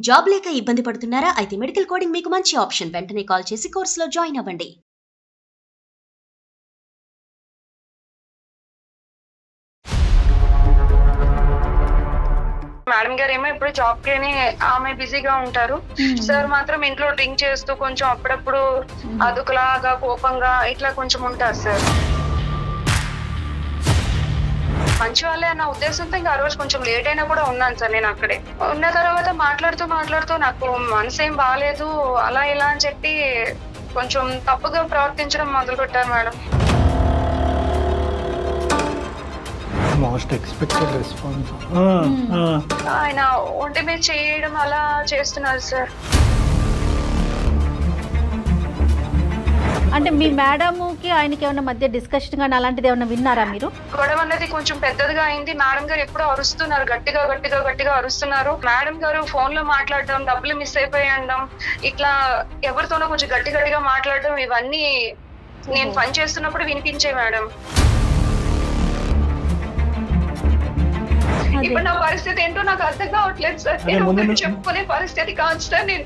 Job లేక ఇబ్బంది పడుతున్నారా? అయితే మెడికల్ కోడింగ్ మీకు మంచి ఆప్షన్. వెంటనే కాల్ చేసి కోర్సులో జాయిన్ అవ్వండి. మేడం గారు ఏమో ఇప్పుడు జాబ్ కి ఆమె బిజీగా ఉంటారు. సార్ మాత్రం ఇంట్లో డ్రింక్ చేస్తూ కొంచెం అప్పుడప్పుడు అదుకులాగా కోపంగా ఇట్లా కొంచెం ఉంటారు సార్. మంచి వాళ్ళే అన్న ఉద్దేశంతో ఇంకా ఆ రోజు కొంచెం లేట్ అయినా కూడా ఉన్నాను సార్. నేను అక్కడే ఉన్న తర్వాత మాట్లాడుతూ నాకు మనసు ఏం బాగాలేదు అలా ఇలా అని చెప్పి కొంచెం తప్పుగా ప్రవర్తించడం మొదలు పెట్టారు మేడం. Most expected response. ఆయన ఒంటి మీద చేయడం అలా చేస్తున్నారు సార్. అంటే మీ మేడంకి ఆయనకి ఏమైనా మధ్య డిస్కషన్ కానీ అలాంటిది ఏమైనా విన్నారా మీరు? గొడవ అనేది కొంచెం పెద్దదిగా అయింది. మేడం గారు ఎప్పుడో అరుస్తున్నారు, గట్టిగా అరుస్తున్నారు. మేడం గారు ఫోన్ లో మాట్లాడడం, డబ్బులు మిస్ అయిపోయడం, ఇట్లా ఎవరితోనో కొంచెం గట్టిగా మాట్లాడడం, ఇవన్నీ నేను పని చేస్తున్నప్పుడు వినిపించే మేడం. ఇప్పుడు నా పరిస్థితి ఏంటో నాకు అర్థం కావట్లేదు సార్. నేను చెప్పుకునే పరిస్థితి కాదు సార్. నేను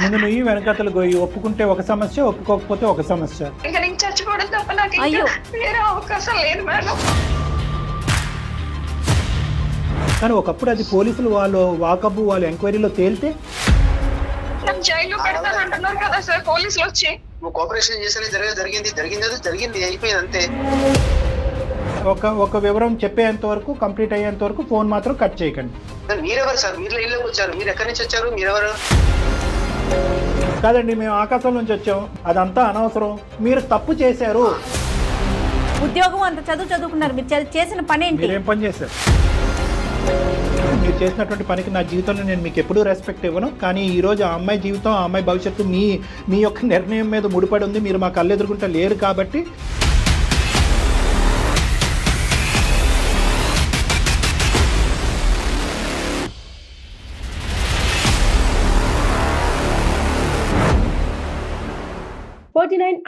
ముందు నువ్వు వెనకతలు గోయి ఒప్పుకుంటే ఒక సమస్య, ఒప్పుకోకపోతే ఒక సమస్య. ఇంకా నేను చచ్చిపోవడం తప్ప నాకు వేరే అవకాశం లేదు మేడం. కానీ ఒకప్పుడు అది పోలీసులు వాళ్ళు వాకబు వాళ్ళు ఎంక్వైరీలో తేలితే నన్ను జైల్లో పెడతాను అంటున్నారు కదా సార్ పోలీసులు వచ్చి. నువ్వు కోఆపరేషన్ చేసేది జరిగింది అయిపోయింది అంతే. ఒక వివరం చెప్పేంత వరకు, కంప్లీట్ అయ్యేంత వరకు ఫోన్ మాత్రం కట్ చేయకండి. మీరెవరు సార్? మీరు ఇళ్ళకి వచ్చారు, మీరు ఎక్కడి నుంచి వచ్చారు, మీరెవరు? కాదండి, మేము ఆకాశం నుంచి వచ్చాం, అదంతా అనవసరం. మీరు తప్పు చేశారు. ఉద్యోగం అంత చదువుకున్నారు, మీరు చేసిన పని ఏంటి? మీరేం పని చేశారు? మీరు చేసినటువంటి పనికి నా జీవితంలో నేను మీకు ఎప్పుడూ రెస్పెక్ట్ ఇవ్వను. కానీ ఈరోజు ఆ అమ్మాయి జీవితం, ఆ అమ్మాయి భవిష్యత్తు మీ యొక్క నిర్ణయం మీద ముడిపడి ఉంది. మీరు మా కళ్ళు ఎదుర్కొంటే లేరు కాబట్టి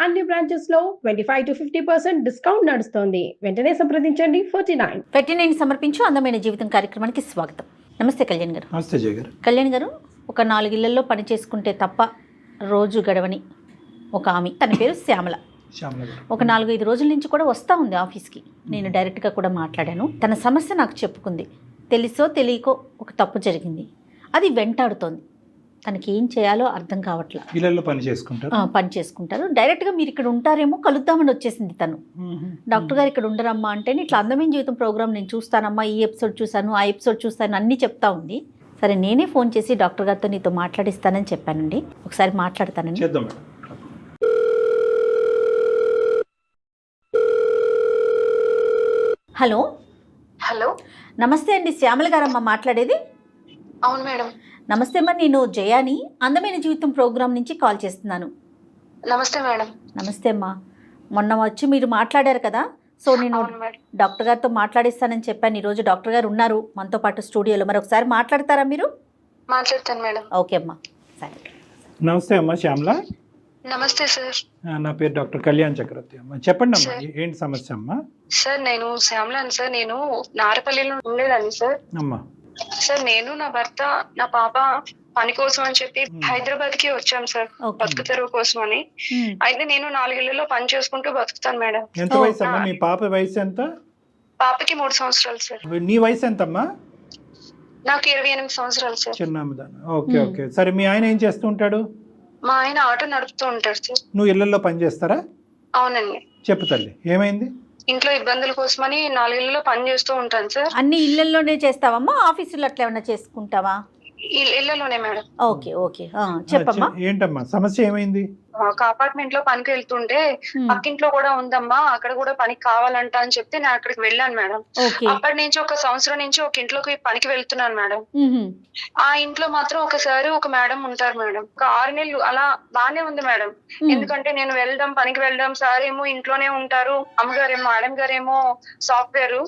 అన్ని బ్రాంచెస్ లో 25 to 50% డిస్కౌంట్ నడుస్తోంది. వెంటనే సంప్రదించండి. 49 సమర్పించు అందమైన జీవితం కార్యక్రమానికి స్వాగతం. నమస్తే కళ్యాణ్ గారు. నమస్తే జయ గారు. కళ్యాణ్ గారు, ఒక 4 ఇళ్లలో పని చేసుకుంటే తప్ప రోజు గడవని ఒక ఆమె, తన పేరు శ్యామల. ఒక 4-5 రోజుల నుంచి కూడా వస్తూ ఉంది ఆఫీస్కి. నేను డైరెక్ట్గా కూడా మాట్లాడాను. తన సమస్య నాకు చెప్పుకుంది. తెలుసో తెలియకో ఒక తప్పు జరిగింది, అది వెంటాడుతోంది. తనకి ఏం చేయాలో అర్థం కావట్లా. ఇళ్ళల్లో పని చేసుకుంటారు. డైరెక్ట్గా మీరు ఇక్కడ ఉంటారేమో కలుద్దామని వచ్చేసింది తను. డాక్టర్ గారు ఇక్కడ ఉండరమ్మా అంటే, ఇట్లా అందమైన జీవితం ప్రోగ్రామ్ నేను చూస్తానమ్మా, ఈ ఎపిసోడ్ చూశాను, ఆ ఎపిసోడ్ చూస్తాను అన్నీ చెప్తా ఉంది. సరే నేనే ఫోన్ చేసి డాక్టర్ గారితో నీతో మాట్లాడిస్తానని చెప్పానండి. ఒకసారి మాట్లాడతానండి. హలో హలో, నమస్తే అండి, శ్యామల గారమ్మా మాట్లాడేది. అవును మేడం. నమస్తే అమ్మా, నేను జయాని అందమైన జీవితం ప్రోగ్రాం నుంచి కాల్ చేస్తున్నాను. నమస్తే మేడం. నమస్తే అమ్మా, మొన్న వచ్చి మీరు మాట్లాడారు కదా, సో నేను డాక్టర్ గారితో మాట్లాడిస్తానని చెప్పాను. ఈరోజు డాక్టర్ గారు ఉన్నారు మనతో పాటు స్టూడియోలో. మరి ఒకసారి మాట్లాడతారా మీరు? మాట్లాడతాను మేడం. ఓకే అమ్మా, సరే. నమస్తే అమ్మా శ్యామల. నమస్తే సార్. నా పేరు డాక్టర్ కళ్యాణ్ చక్రవర్తి. అమ్మా చెప్పండి అమ్మా, ఏంటి సమస్య అమ్మా? సార్ నేను శ్యామలాని సార్. నేను నారపల్లిలో ఉండేదాన్ని సార్. అమ్మా సార్, నేను నా భర్త నా పాప పని కోసం అని చెప్పి హైదరాబాద్ కి వచ్చాం సార్, బతుకు తెరువు కోసం అని. అయితే నేను 4 ఇళ్లలో పని చేసుకుంటూ బతుకుతాను మేడం. ఎంత వయసు అమ్మా మీ పాప? వయసు ఎంత? పాపకి 3 సంవత్సరాలు సార్. నీ వయసు ఎంతమ్మా? నాకు 28 సంవత్సరాలు సార్. చిన్నదాన్ని. ఓకే. సరే, మీ ఆయన ఏం చేస్తూ ఉంటాడు? మా ఆయన ఆటో నడుపుతూ ఉంటాడు సార్. నువ్వు ఇళ్లలో పని చేస్తారా? అవునండి. చెప్పు తల్లి, ఏమైంది? ఇంట్లో ఇబ్బందుల కోసమని 4 ఇళ్లలో పని చేస్తూ ఉంటాను సార్. అన్ని ఇళ్లలోనే చేస్తావమ్మా, ఆఫీసులో అట్లా ఏమన్నా చేసుకుంటావా? ఇళ్లలోనే మేడం. ఓకే. చెప్పమ్మా, ఏంటమ్మా సమస్య, ఏమైంది? ఒక అపార్ట్మెంట్ లో పనికి వెళ్తుంటే పక్కింట్లో కూడా ఉందమ్మా, అక్కడ కూడా పనికి కావాలంట అని చెప్తే నేను అక్కడికి వెళ్ళాను మేడం. అప్పటి నుంచి 1 సంవత్సరం నుంచి ఒక ఇంట్లోకి పనికి వెళ్తున్నాను మేడం. ఆ ఇంట్లో మాత్రం ఒకసారి ఒక మేడం ఉంటారు మేడం. ఒక 6 నెలలు అలా బానే ఉంది మేడం. ఎందుకంటే నేను పనికి వెళ్ళడం, సార్ ఏమో ఇంట్లోనే ఉంటారు, అమ్మగారేమో మేడం గారేమో సాఫ్ట్వేర్,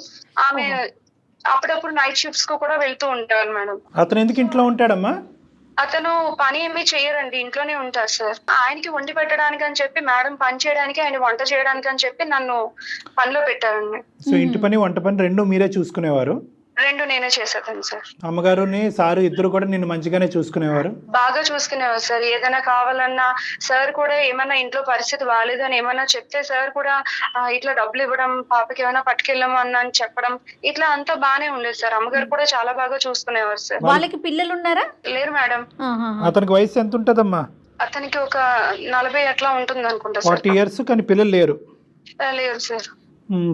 ఆమె అప్పుడప్పుడు నైట్ షిఫ్ట్స్ కు కూడా వెళ్తూ ఉంటారు మేడం. అతను ఎందుకు ఇంట్లో ఉంటాడమ్మా? అతను పని ఏమీ చేయరండి, ఇంట్లోనే ఉంటారు సార్. ఆయనకి వండి పెట్టడానికి అని చెప్పి మేడం పని చేయడానికి, ఆయన వంట చేయడానికి అని చెప్పి నన్ను పనిలో పెట్టారండి. సో ఇంటి పని వంట పని 2 మీరే చూసుకునేవారు? రెండు నేనే చేసేదాన్ని సార్. అమ్మగారుని సారు ఇద్దరు కూడా నిన్ను మంచిగానే చూసుకునేవారు? బాగా చూసుకునేవారు సార్. ఏదైనా కావాలన్నా సార్ కూడా ఏమన్నా ఇంట్లో పరిస్థితి బాగాలేదు అని ఏమన్నా చెప్తే సార్ కూడా ఇట్లా డబ్బులు ఇవ్వడం, పాపకి ఏమైనా పట్టుకెళ్ళము అని చెప్పడం, ఇట్లా అంతా బానే ఉండేది సార్. అమ్మగారు కూడా చాలా బాగా చూసుకునేవారు సార్. వాళ్ళకి పిల్లలు ఉన్నారా? లేరు మేడం. అతనికి వయసు ఎంత ఉంటదమ్మా? అతనికి ఒక 40 అట్లా ఉంటుంది అనుకుంటా సార్. 40 years, కానీ పిల్లలు లేరు? లేరు సార్.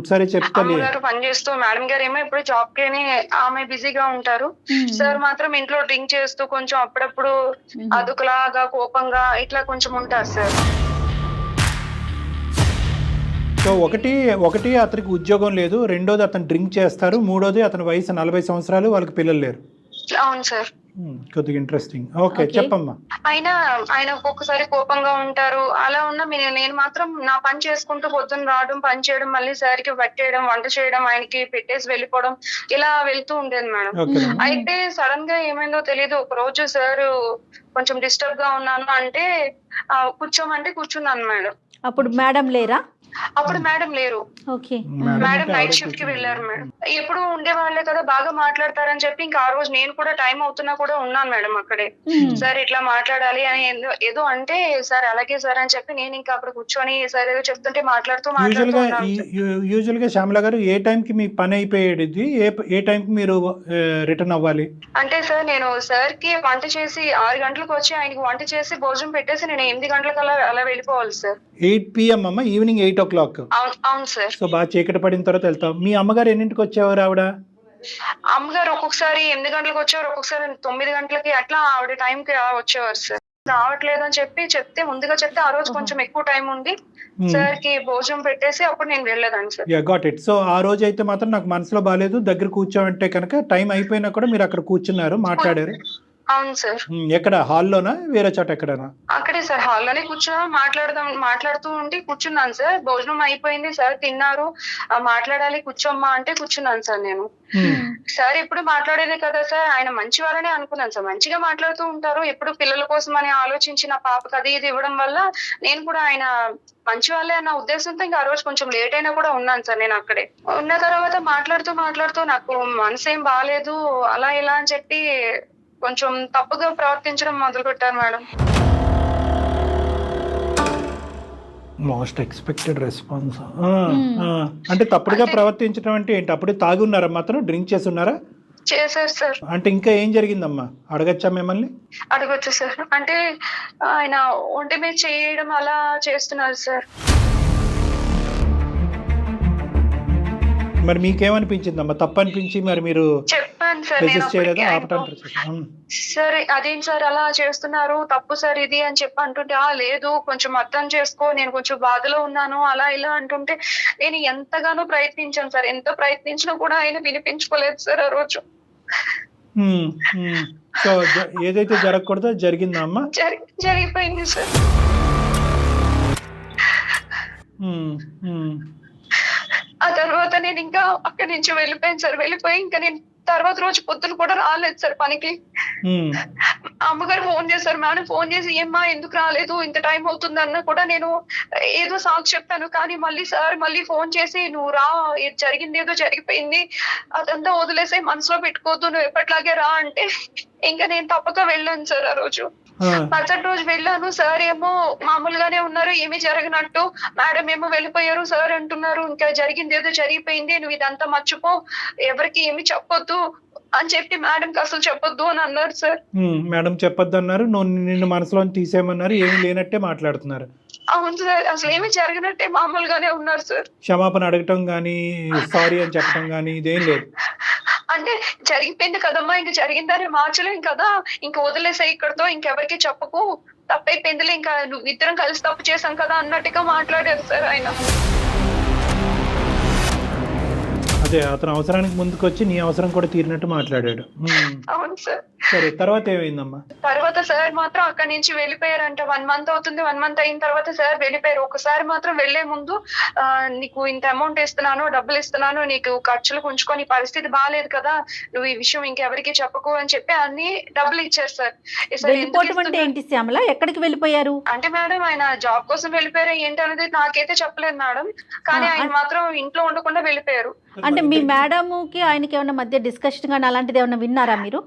సరే చెప్తా. అమ్మగారు పని చేస్తూ, మేడం గారు ఏమో ఇప్పుడు జాబ్ కి ఆమె బిజీగా ఉంటారు. సార్ మాత్రం ఇంట్లో డ్రింక్ చేస్తూ కొంచెం అప్పుడప్పుడు అదుకులాగా కోపంగా ఇట్లా కొంచెం ఉంటారు సార్. సో ఒకటి అతనికి ఉద్యోగం లేదు, రెండోది అతను డ్రింక్ చేస్తారు, మూడోది అతని వయసు 40 సంవత్సరాలు, వాళ్ళకి పిల్లలు లేరు. అవును సార్. కొద్దిగా ఇంట్రెస్టింగ్. ఓకే, చెప్పమ్మా. ఆయన ఒక్కొక్కసారి కోపంగా ఉంటారు. అలా ఉన్న నేను మాత్రం నా పని చేసుకుంటూ పొద్దున్న రావడం, పని చేయడం, మళ్ళీ సార్కి పట్టేయడం, వంట చేయడం, ఆయనకి పెట్టేసి వెళ్ళిపోవడం, ఇలా వెళ్తూ ఉండేది మేడం. అయితే సడన్ గా ఏమైందో తెలియదు. ఒక రోజు సార్ కొంచెం డిస్టర్బ్ గా ఉన్నాను అంటే కూర్చోమంటే కూర్చున్నాను మేడం. అప్పుడు మేడం లేరా? అప్పుడు మేడం లేరు. మేడం నైట్ షిఫ్ట్ కి వెళ్ళారు మేడం. ఎప్పుడు ఉండేవాళ్లే కదా, బాగా మాట్లాడతారని చెప్పి ఇంకా ఆ రోజు నేను కూడా టైం అవుతున్నా కూడా ఉన్నాను మేడం అక్కడే. సార్ ఇట్లా మాట్లాడాలి అని ఏదో అంటే, సార్ అలాగే సార్ అని చెప్పి నేను ఇంకా అక్కడ కూర్చొని సార్ ఏదో చెప్తుంటే మాట్లాడుతూ యూజువల్ గా శ్యామల గారు ఏ టైం కి మీ పని అయిపోయేది, ఏ టైం కి మీరు రిటర్న్ అవ్వాలి? అంటే సార్ నేను సార్ కి వంట చేసి 6 గంటలకు వచ్చి ఆయనకి వంట చేసి భోజనం పెట్టేసి నేను 8 గంటలకు అలా వెళ్ళిపోవాలి సార్. 8 PM అమ్మ, ఈవినింగ్ 8 o'clock. అవును సార్. సో బాగా చీకటి పడిన తర్వాత వెళ్తాం. మీ అమ్మగారు ఎన్నింటికి వచ్చేవారు ఆవిడ? అమ్మగారు ఒక్కొక్కసారి 8 గంటలకు వచ్చేవారు, ఒక్కొక్కసారి 9 గంటలకి అట్లా ఆవిడ టైం కి వచ్చేవారు సార్. రావట్లేదు అని చెప్తే ముందుగా చెప్తే ఆ రోజు కొంచెం ఎక్కువ టైం ఉంది సార్ కి భోజనం పెట్టేసి అప్పుడు నేను వెళ్ళేదాన్ని సార్. Got it. సో ఆ రోజు అయితే మాత్రం నాకు మనసులో బాగాలేదు, దగ్గర కూర్చోమంటే కనుక టైం అయిపోయినా కూడా మీరు అక్కడ కూర్చున్నారు, మాట్లాడారు. అవును సార్. ఎక్కడ, హాల్లోనా వేరే చోట ఎక్కడనా? అక్కడే సార్, హాల్లోనే కూర్చున్నా, మాట్లాడుతూ ఉండి కూర్చున్నాను సార్. భోజనం అయిపోయింది సార్, తిన్నారు, మాట్లాడాలి కూర్చోమ్మా అంటే కూర్చున్నాను సార్ నేను. సార్ ఎప్పుడు మాట్లాడేదే కదా సార్, ఆయన మంచి వాళ్ళనే అనుకున్నాను సార్. మంచిగా మాట్లాడుతూ ఉంటారు, ఎప్పుడు పిల్లల కోసం అని ఆలోచించి నా పాపకి అది ఇది ఇవ్వడం వల్ల నేను కూడా ఆయన మంచి వాళ్ళే అన్న ఉద్దేశంతో ఇంకా ఆ రోజు కొంచెం లేట్ అయినా కూడా ఉన్నాను సార్ నేను అక్కడే. ఉన్న తర్వాత మాట్లాడుతూ నాకు మనసు ఏం బాగాలేదు అలా ఇలా అని చెప్పి కొంచెం తప్పుగా ప్రవర్తించడం మొదలు పెట్టారు మేడం. Most expected response. అంటే తప్పుడుగా ప్రవర్తించడం అంటే ఏంటి? అప్పుడే తాగి ఉన్నారా, మాత్రం డ్రింక్ చేసి ఉన్నారా? చేశారు సార్. అంటే ఇంకా ఏం జరిగిందమ్మా, అడగచ్చా మిమ్మల్ని? అడగచ్చు సార్. అంటే ఆయన ఒంటి మీద చేయడం అలా చేస్తున్నారు సార్. మరి మీకేమనిపించిందమ్మా, తప్పు అనిపించి మరి మీరు చెప్పాను సార్ సరే అదేం సార్ అలా చేస్తున్నారు, తప్పు సార్ ఇది అని చెప్పి అంటుంటే లేదు కొంచెం అర్థం చేసుకో, నేను కొంచెం బాధలో ఉన్నాను అలా ఇలా అంటుంటే నేను ఎంతగానో ప్రయత్నించాను సార్. ఎంత ప్రయత్నించినా కూడా ఆయన వినిపించుకోలేదు సార్ ఆ రోజు. సో ఏదైతే జరగకూడదో జరిగిందా అమ్మా? జరిగిపోయింది సార్. ఆ తర్వాత నేను ఇంకా అక్కడి నుంచి వెళ్ళిపోయాను సార్. వెళ్ళిపోయి ఇంకా నేను తర్వాత రోజు పొద్దున కూడా రాలేదు సార్ పనికి. అమ్మగారు ఫోన్ చేశారు, మేడం ఫోన్ చేసి ఏమ్మా ఎందుకు రాలేదు, ఇంత టైం అవుతుంది అన్న కూడా నేను ఏదో సాకు చెప్పాను. కానీ మళ్ళీ ఫోన్ చేసి నువ్వు రా, జరిగింది ఏదో జరిగిపోయింది, అదంతా వదిలేసే, మనసులో పెట్టుకోవద్దు, నువ్వు ఎప్పటిలాగే రా అంటే ఇంకా నేను తప్పక వెళ్ళాను సార్. ఆ రోజు మరుసటి రోజు వెళ్ళాను, సార్ ఏమో మామూలుగానే ఉన్నారు, ఏమీ జరగనట్టు. మేడం ఏమో వెళ్ళిపోయారు, సార్ అంటున్నారు ఇంకా జరిగింది ఏదో జరిగిపోయింది, నువ్వు ఇదంతా మర్చిపో, ఎవరికి ఏమి చెప్పొద్దు అని చెప్పి మేడంకి అసలు చెప్పొద్దు అని అన్నారు సార్. మేడం చెప్పొద్దు అన్నారు, నిన్ను మనసులో తీసేయమన్నారు, ఏమి లేనట్టే మాట్లాడుతున్నారు. అవును సార్, అసలు ఏమి జరిగినట్టే మామూలుగానే ఉన్నారు సార్. క్షమాపణ అడగటం గానీ, సారీ అని చెప్పడం గానీ ఇదేం లేదు. అంటే జరిగిపోయింది కదమ్మా, ఇంక జరిగిందని మార్చలేం కదా, ఇంక వదిలేసే ఇక్కడతో, ఇంకెవరికి చెప్పకు, తప్పైపోయిందిలే, ఇంకా నువ్వు ఇద్దరం కలిసి తప్పు చేశాం కదా అన్నట్టుగా మాట్లాడారు సార్ ఆయన. అదే అతను అవసరానికి ముందుకు వచ్చి నీ అవసరం కూడా తీరినట్టు మాట్లాడాడు. అవును సార్. సరే తర్వాత ఏమైందమ్మా? తర్వాత సార్ మాత్రం అక్కడి నుంచి వెళ్ళిపోయారంట. 1 మంత్ అవుతుంది. 1 మంత్ అయిన తర్వాత సార్ వెళ్ళిపోయారు. ఒకసారి మాత్రం వెళ్లే ముందు నీకు ఇంత అమౌంట్ ఇస్తున్నాను, డబ్బులు ఇస్తున్నాను, నీకు ఖర్చులకు ఉంచుకో, నీ పరిస్థితి బాగాలేదు కదా, నువ్వు ఈ విషయం ఇంకెవరికి చెప్పకు అని చెప్పి అన్ని డబ్బులు ఇచ్చారు సార్. వెళ్ళిపోవటం అంటే ఏంటి శ్యామల? ఎక్కడికి వెళ్ళిపోయారు? అంటే మేడం ఆయన జాబ్ కోసం వెళ్ళిపోయారు ఏంటి అనేది నాకైతే చెప్పలేదు మేడం, కానీ ఆయన మాత్రం ఇంట్లో ఉండకుండా వెళ్ళిపోయారు. అంటే మీ మేడంకి ఆయనకి ఏమైనా మధ్య డిస్కషన్ కానీ అలాంటిది ఏమైనా విన్నారా మీరు?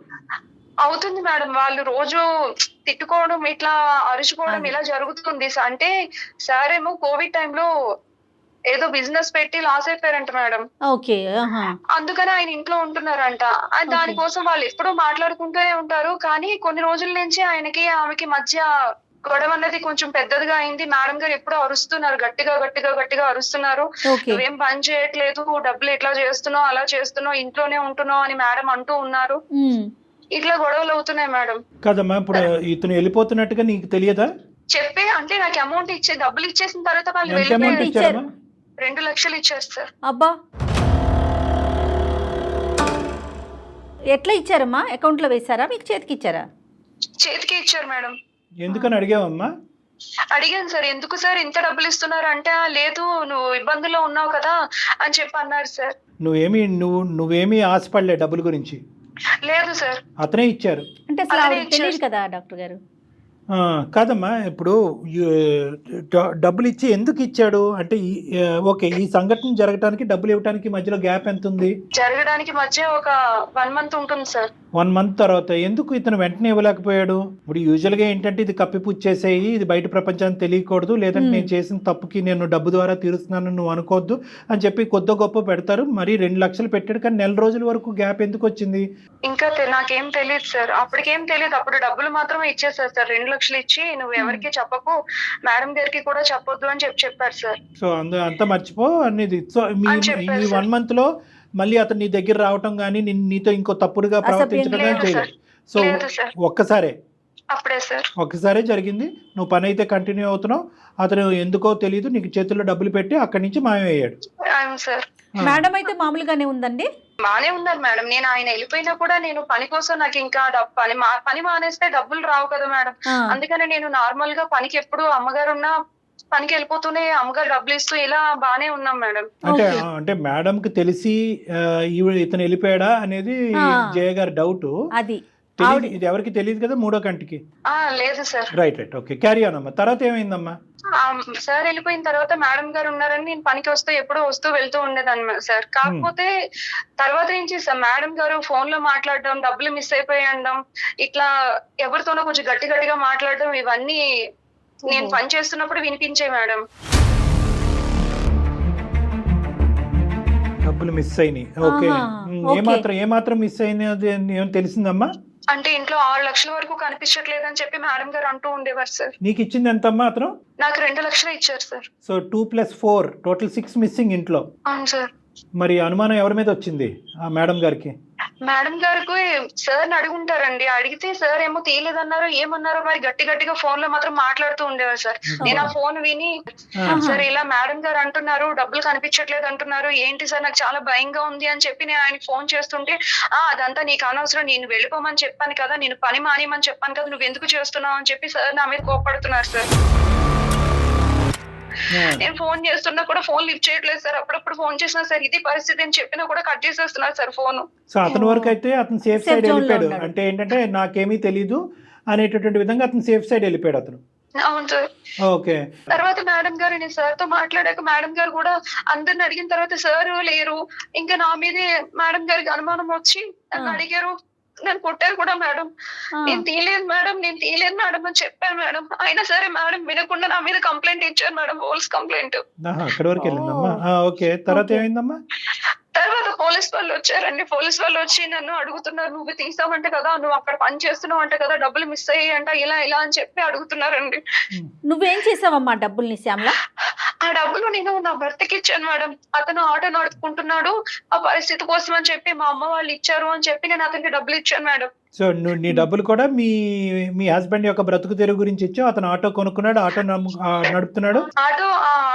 అవుతుంది మేడం, వాళ్ళు రోజు తిట్టుకోవడం, ఇట్లా అరుచుకోవడం ఇలా జరుగుతుంది. అంటే సార్ ఏమో కోవిడ్ టైంలో ఏదో బిజినెస్ పెట్టి లాస్ అయిపోయారంట మేడం. ఓకే. అందుకని ఆయన ఇంట్లో ఉంటున్నారంట. దానికోసం వాళ్ళు ఎప్పుడూ మాట్లాడుకుంటూనే ఉంటారు, కానీ కొన్ని రోజుల నుంచి ఆయనకి ఆమెకి మధ్య గొడవ అన్నది కొంచెం పెద్దదిగా అయింది. మేడం గారు ఎప్పుడూ అరుస్తున్నారు, గట్టిగా గట్టిగా గట్టిగా అరుస్తున్నారు. నువ్వేం పని చేయట్లేదు, డబ్బులు ఎట్లా చేస్తున్నావు, అలా చేస్తున్నావు, ఇంట్లోనే ఉంటున్నావు అని మేడం అంటూ ఉన్నారు. ఇట్లా గొడవలు అవుతున్నాయి మేడం. కదమ్మా, ఇప్పుడు ఇతను వెళ్ళిపోతున్నట్టుగా నీకు తెలియదా? చెప్పి అంటే నాకు అమౌంట్ ఇచ్చే డబ్బులు ఇచ్చేసిన తర్వాత వాళ్ళు ఎంత అమౌంట్ ఇచ్చారమ్మా? 2 లక్షలు ఇచ్చారు సార్. అబ్బా, ఎట్లా ఇచ్చారమ్మా? అకౌంట్ లో వేసారా, మీకు చేతికి ఇచ్చారా? చేతికి ఇచ్చారు మేడం. ఎందుకని అడిగావమ్మా? అడిగాను సార్, ఎందుకు సార్ ఇంత డబ్బులు ఇస్తున్నారు అంటే, లేదు నువ్వు ఇబ్బందుల్లో ఉన్నావు కదా అని చెప్పి అన్నారు సార్. నువ్వేమీ ఆశపడలే డబ్బుల గురించి? లేదు సార్, అతనే ఇచ్చారు. అంటే అసలు ఆవిడకి తెలియదు కదా డాక్టర్ గారు? కాదమ్మా, ఇప్పుడు డబ్బులు ఇచ్చి ఎందుకు ఇచ్చాడు అంటే, ఓకే, ఈ సంఘటన జరగడానికి డబ్బులు ఇవ్వడానికి మధ్యలో గ్యాప్ ఎంత ఉంది? జరగడానికి మధ్య ఒక 1 మంత్ ఉంటుంది సార్. 1 మంత్ తర్వాత ఎందుకు ఇతను వెంటనే ఇవ్వలేకపోయాడు? ఇప్పుడు యూజువల్గా ఏంటంటే, ఇది కప్పిపుచ్చేసేయి, ఇది బయట ప్రపంచానికి తెలియకూడదు, లేదంటే నేను చేసిన తప్పుకి నేను డబ్బు ద్వారా తీరుస్తున్నాను నువ్వు అనుకోవద్దు అని చెప్పి కొద్ది గొప్ప పెడతారు. మరి 2 లక్షలు పెట్టాడు, కానీ నెల రోజుల వరకు గ్యాప్ ఎందుకు వచ్చింది? ఇంకా నాకేం తెలియదు సార్, అప్పటికేం తెలియదు. అప్పుడు డబ్బులు మాత్రమే ఇచ్చేసారు సార్. 2 లక్షలు ఇచ్చి నువ్వు ఎవరికి చెప్పకు, మేడం గారికి కూడా చెప్పొద్దు అని చెప్పారు సార్. సో అంతా మర్చిపో అనేది. సో ఈ 1 మంత్ లో మళ్ళీ అతను నీ దగ్గర రావటం కానీ నీతో ఇంకో తప్పుడుగా ప్రవర్తించడం కానీ చేయలేదు. సో ఒక్కసారే జరిగింది. నువ్వు పని అయితే కంటిన్యూ అవుతున్నావు, అతను ఎందుకో తెలియదు నీకు చేతుల్లో డబ్బులు పెట్టి అక్కడి నుంచి మాయమయ్యాడు. మేడం అయితే మామూలుగానే ఉందండి? బానే ఉన్నారు మేడం. నేను ఆయన వెళ్ళిపోయినా కూడా నేను పని కోసం నాకు ఇంకా పని మానేస్తే డబ్బులు రావు కదా మేడం. అందుకని నేను నార్మల్ గా పనికి ఎప్పుడు అమ్మగారు ఉన్నా పనికి వెళ్ళిపోతూనే అమ్మగారు డబ్బులు ఇస్తూ ఇలా బానే ఉన్నాం మేడం. అంటే మేడం కి తెలిసి ఇతను వెళ్ళిపోయాడా అనేది జయ గారి డౌట్. అది ఇది ఎవరికి తెలియదు కదా మూడో కంటికి? లేదు sir. Right, okay, carry on అమ్మా. తర్వాత ఏమైందమ్మా? సార్ వెళ్ళిపోయిన తర్వాత మేడం గారు ఉన్నారని నేను పనికి ఎప్పుడూ వస్తూ వెళ్తూ ఉండేదాన్ని సార్. కాకపోతే తర్వాత నుంచి సార్ మేడం గారు ఫోన్ లో మాట్లాడడం, డబ్బులు మిస్ అయిపోయడం, ఇట్లా ఎవరితోనో కొంచెం గట్టిగా మాట్లాడడం, ఇవన్నీ నేను పని చేస్తున్నప్పుడు వినిపించే మేడం. డబ్బులు మిస్ అయినాయి. ఓకే, ఏమాత్రం మిస్ అయినది తెలిసిందమ్మా? అంటే ఇంట్లో 6 లక్షల వరకు కనిపించట్లేదు అని చెప్పి మేడం గారు అంటూ ఉండేవారు సార్. నీకు ఇచ్చింది ఎంతమ్మా అతను? నాకు 2 లక్షలు ఇచ్చారు సార్. సో 2 + 4 టోటల్ 6 మిస్సింగ్ ఇంట్లో. అవును సార్. మరి అనుమానం ఎవరి మీద వచ్చింది ఆ మేడం గారికి? మేడం గారికి సార్ అడుగుంటారండి. అడిగితే సార్ ఏమో తీయలేదన్నారు, ఏమన్నారో మరి గట్టిగా ఫోన్ లో మాత్రం మాట్లాడుతూ ఉండేవారు సార్. నేను ఆ ఫోన్ విని, సార్ ఇలా మేడం గారు అంటున్నారు, డబ్బులు కనిపించట్లేదు అంటున్నారు, ఏంటి సార్ నాకు చాలా భయంగా ఉంది అని చెప్పి నేను ఆయనకి ఫోన్ చేస్తుంటే, అదంతా నీకు అనవసరం, నేను వెళ్ళిపోమని చెప్పాను కదా, నేను పని మానేయమని చెప్పాను కదా, నువ్వు ఎందుకు చేస్తున్నావు అని చెప్పి సార్ నా మీద కోపడుతున్నారు సార్. నేను ఫోన్ చేస్తున్నా కూడా ఫోన్ లిఫ్ట్ చేయట్లేదు సార్. అప్పుడప్పుడు ఫోన్ చేసినా సార్ ఇది పరిస్థితి అని చెప్పినా కూడా కట్ చేసేస్తున్నారు సార్ ఫోన్. సో అతని వరకు అయితే అతను సేఫ్ సైడ్ వెళ్ళిపోయాడు. అంటే ఏంటంటే నాకేమీ తెలీదు అనేటటువంటి విధంగా అతను సేఫ్ సైడ్ వెళ్ళిపోయాడు అతను. అవును సార్. ఓకే. తర్వాత మేడం గారు నేను సార్ తో మాట్లాడాక మేడం గారు కూడా అందరిని అడిగిన తర్వాత సార్ లేరు, ఇంకా నా మీదే మేడం గారికి అనుమానం వచ్చి నన్ను అడిగారు. నన్ను కొట్టారు కూడా మేడం. నేను తీయలేదు మేడం అని చెప్పాను మేడం. అయినా సరే మేడం వినకుండా నా మీద కంప్లైంట్ ఇచ్చారు మేడం, పోలీస్ కంప్లైంట్. అక్కడ వరకు వెళ్ళిందమ్మా. ఓకే, తర్వాత ఏమైందమ్మా? తర్వాత పోలీస్ వాళ్ళు వచ్చారండి. పోలీస్ వాళ్ళు వచ్చి నన్ను అడుగుతున్నారు, నువ్వు తీసావంటే కదా, నువ్వు అక్కడ పని చేస్తున్నావు అంటే కదా, డబ్బులు మిస్ అయ్యాయంట, ఇలా అని చెప్పి అడుగుతున్నారండి. నువ్వేం చేసావమ్మా డబ్బుల్ని శ్యామల? ఆ డబ్బులు నేను నా భర్తకి ఇచ్చాను మేడం. అతను ఆటో నడుపుకుంటున్నాడు, ఆ పరిస్థితి కోసం అని చెప్పి మా అమ్మ వాళ్ళు ఇచ్చారు అని చెప్పి నేను అతనికి డబ్బులు ఇచ్చాను మేడం. సో నీ డబ్బులు కూడా మీ హస్బెండ్ యొక్క బ్రతుకు తెరువు గురించి ఇచ్చావు. అతను ఆటో కొనుక్కున్నాడు, ఆటో నడుపుతున్నాడు. ఆటో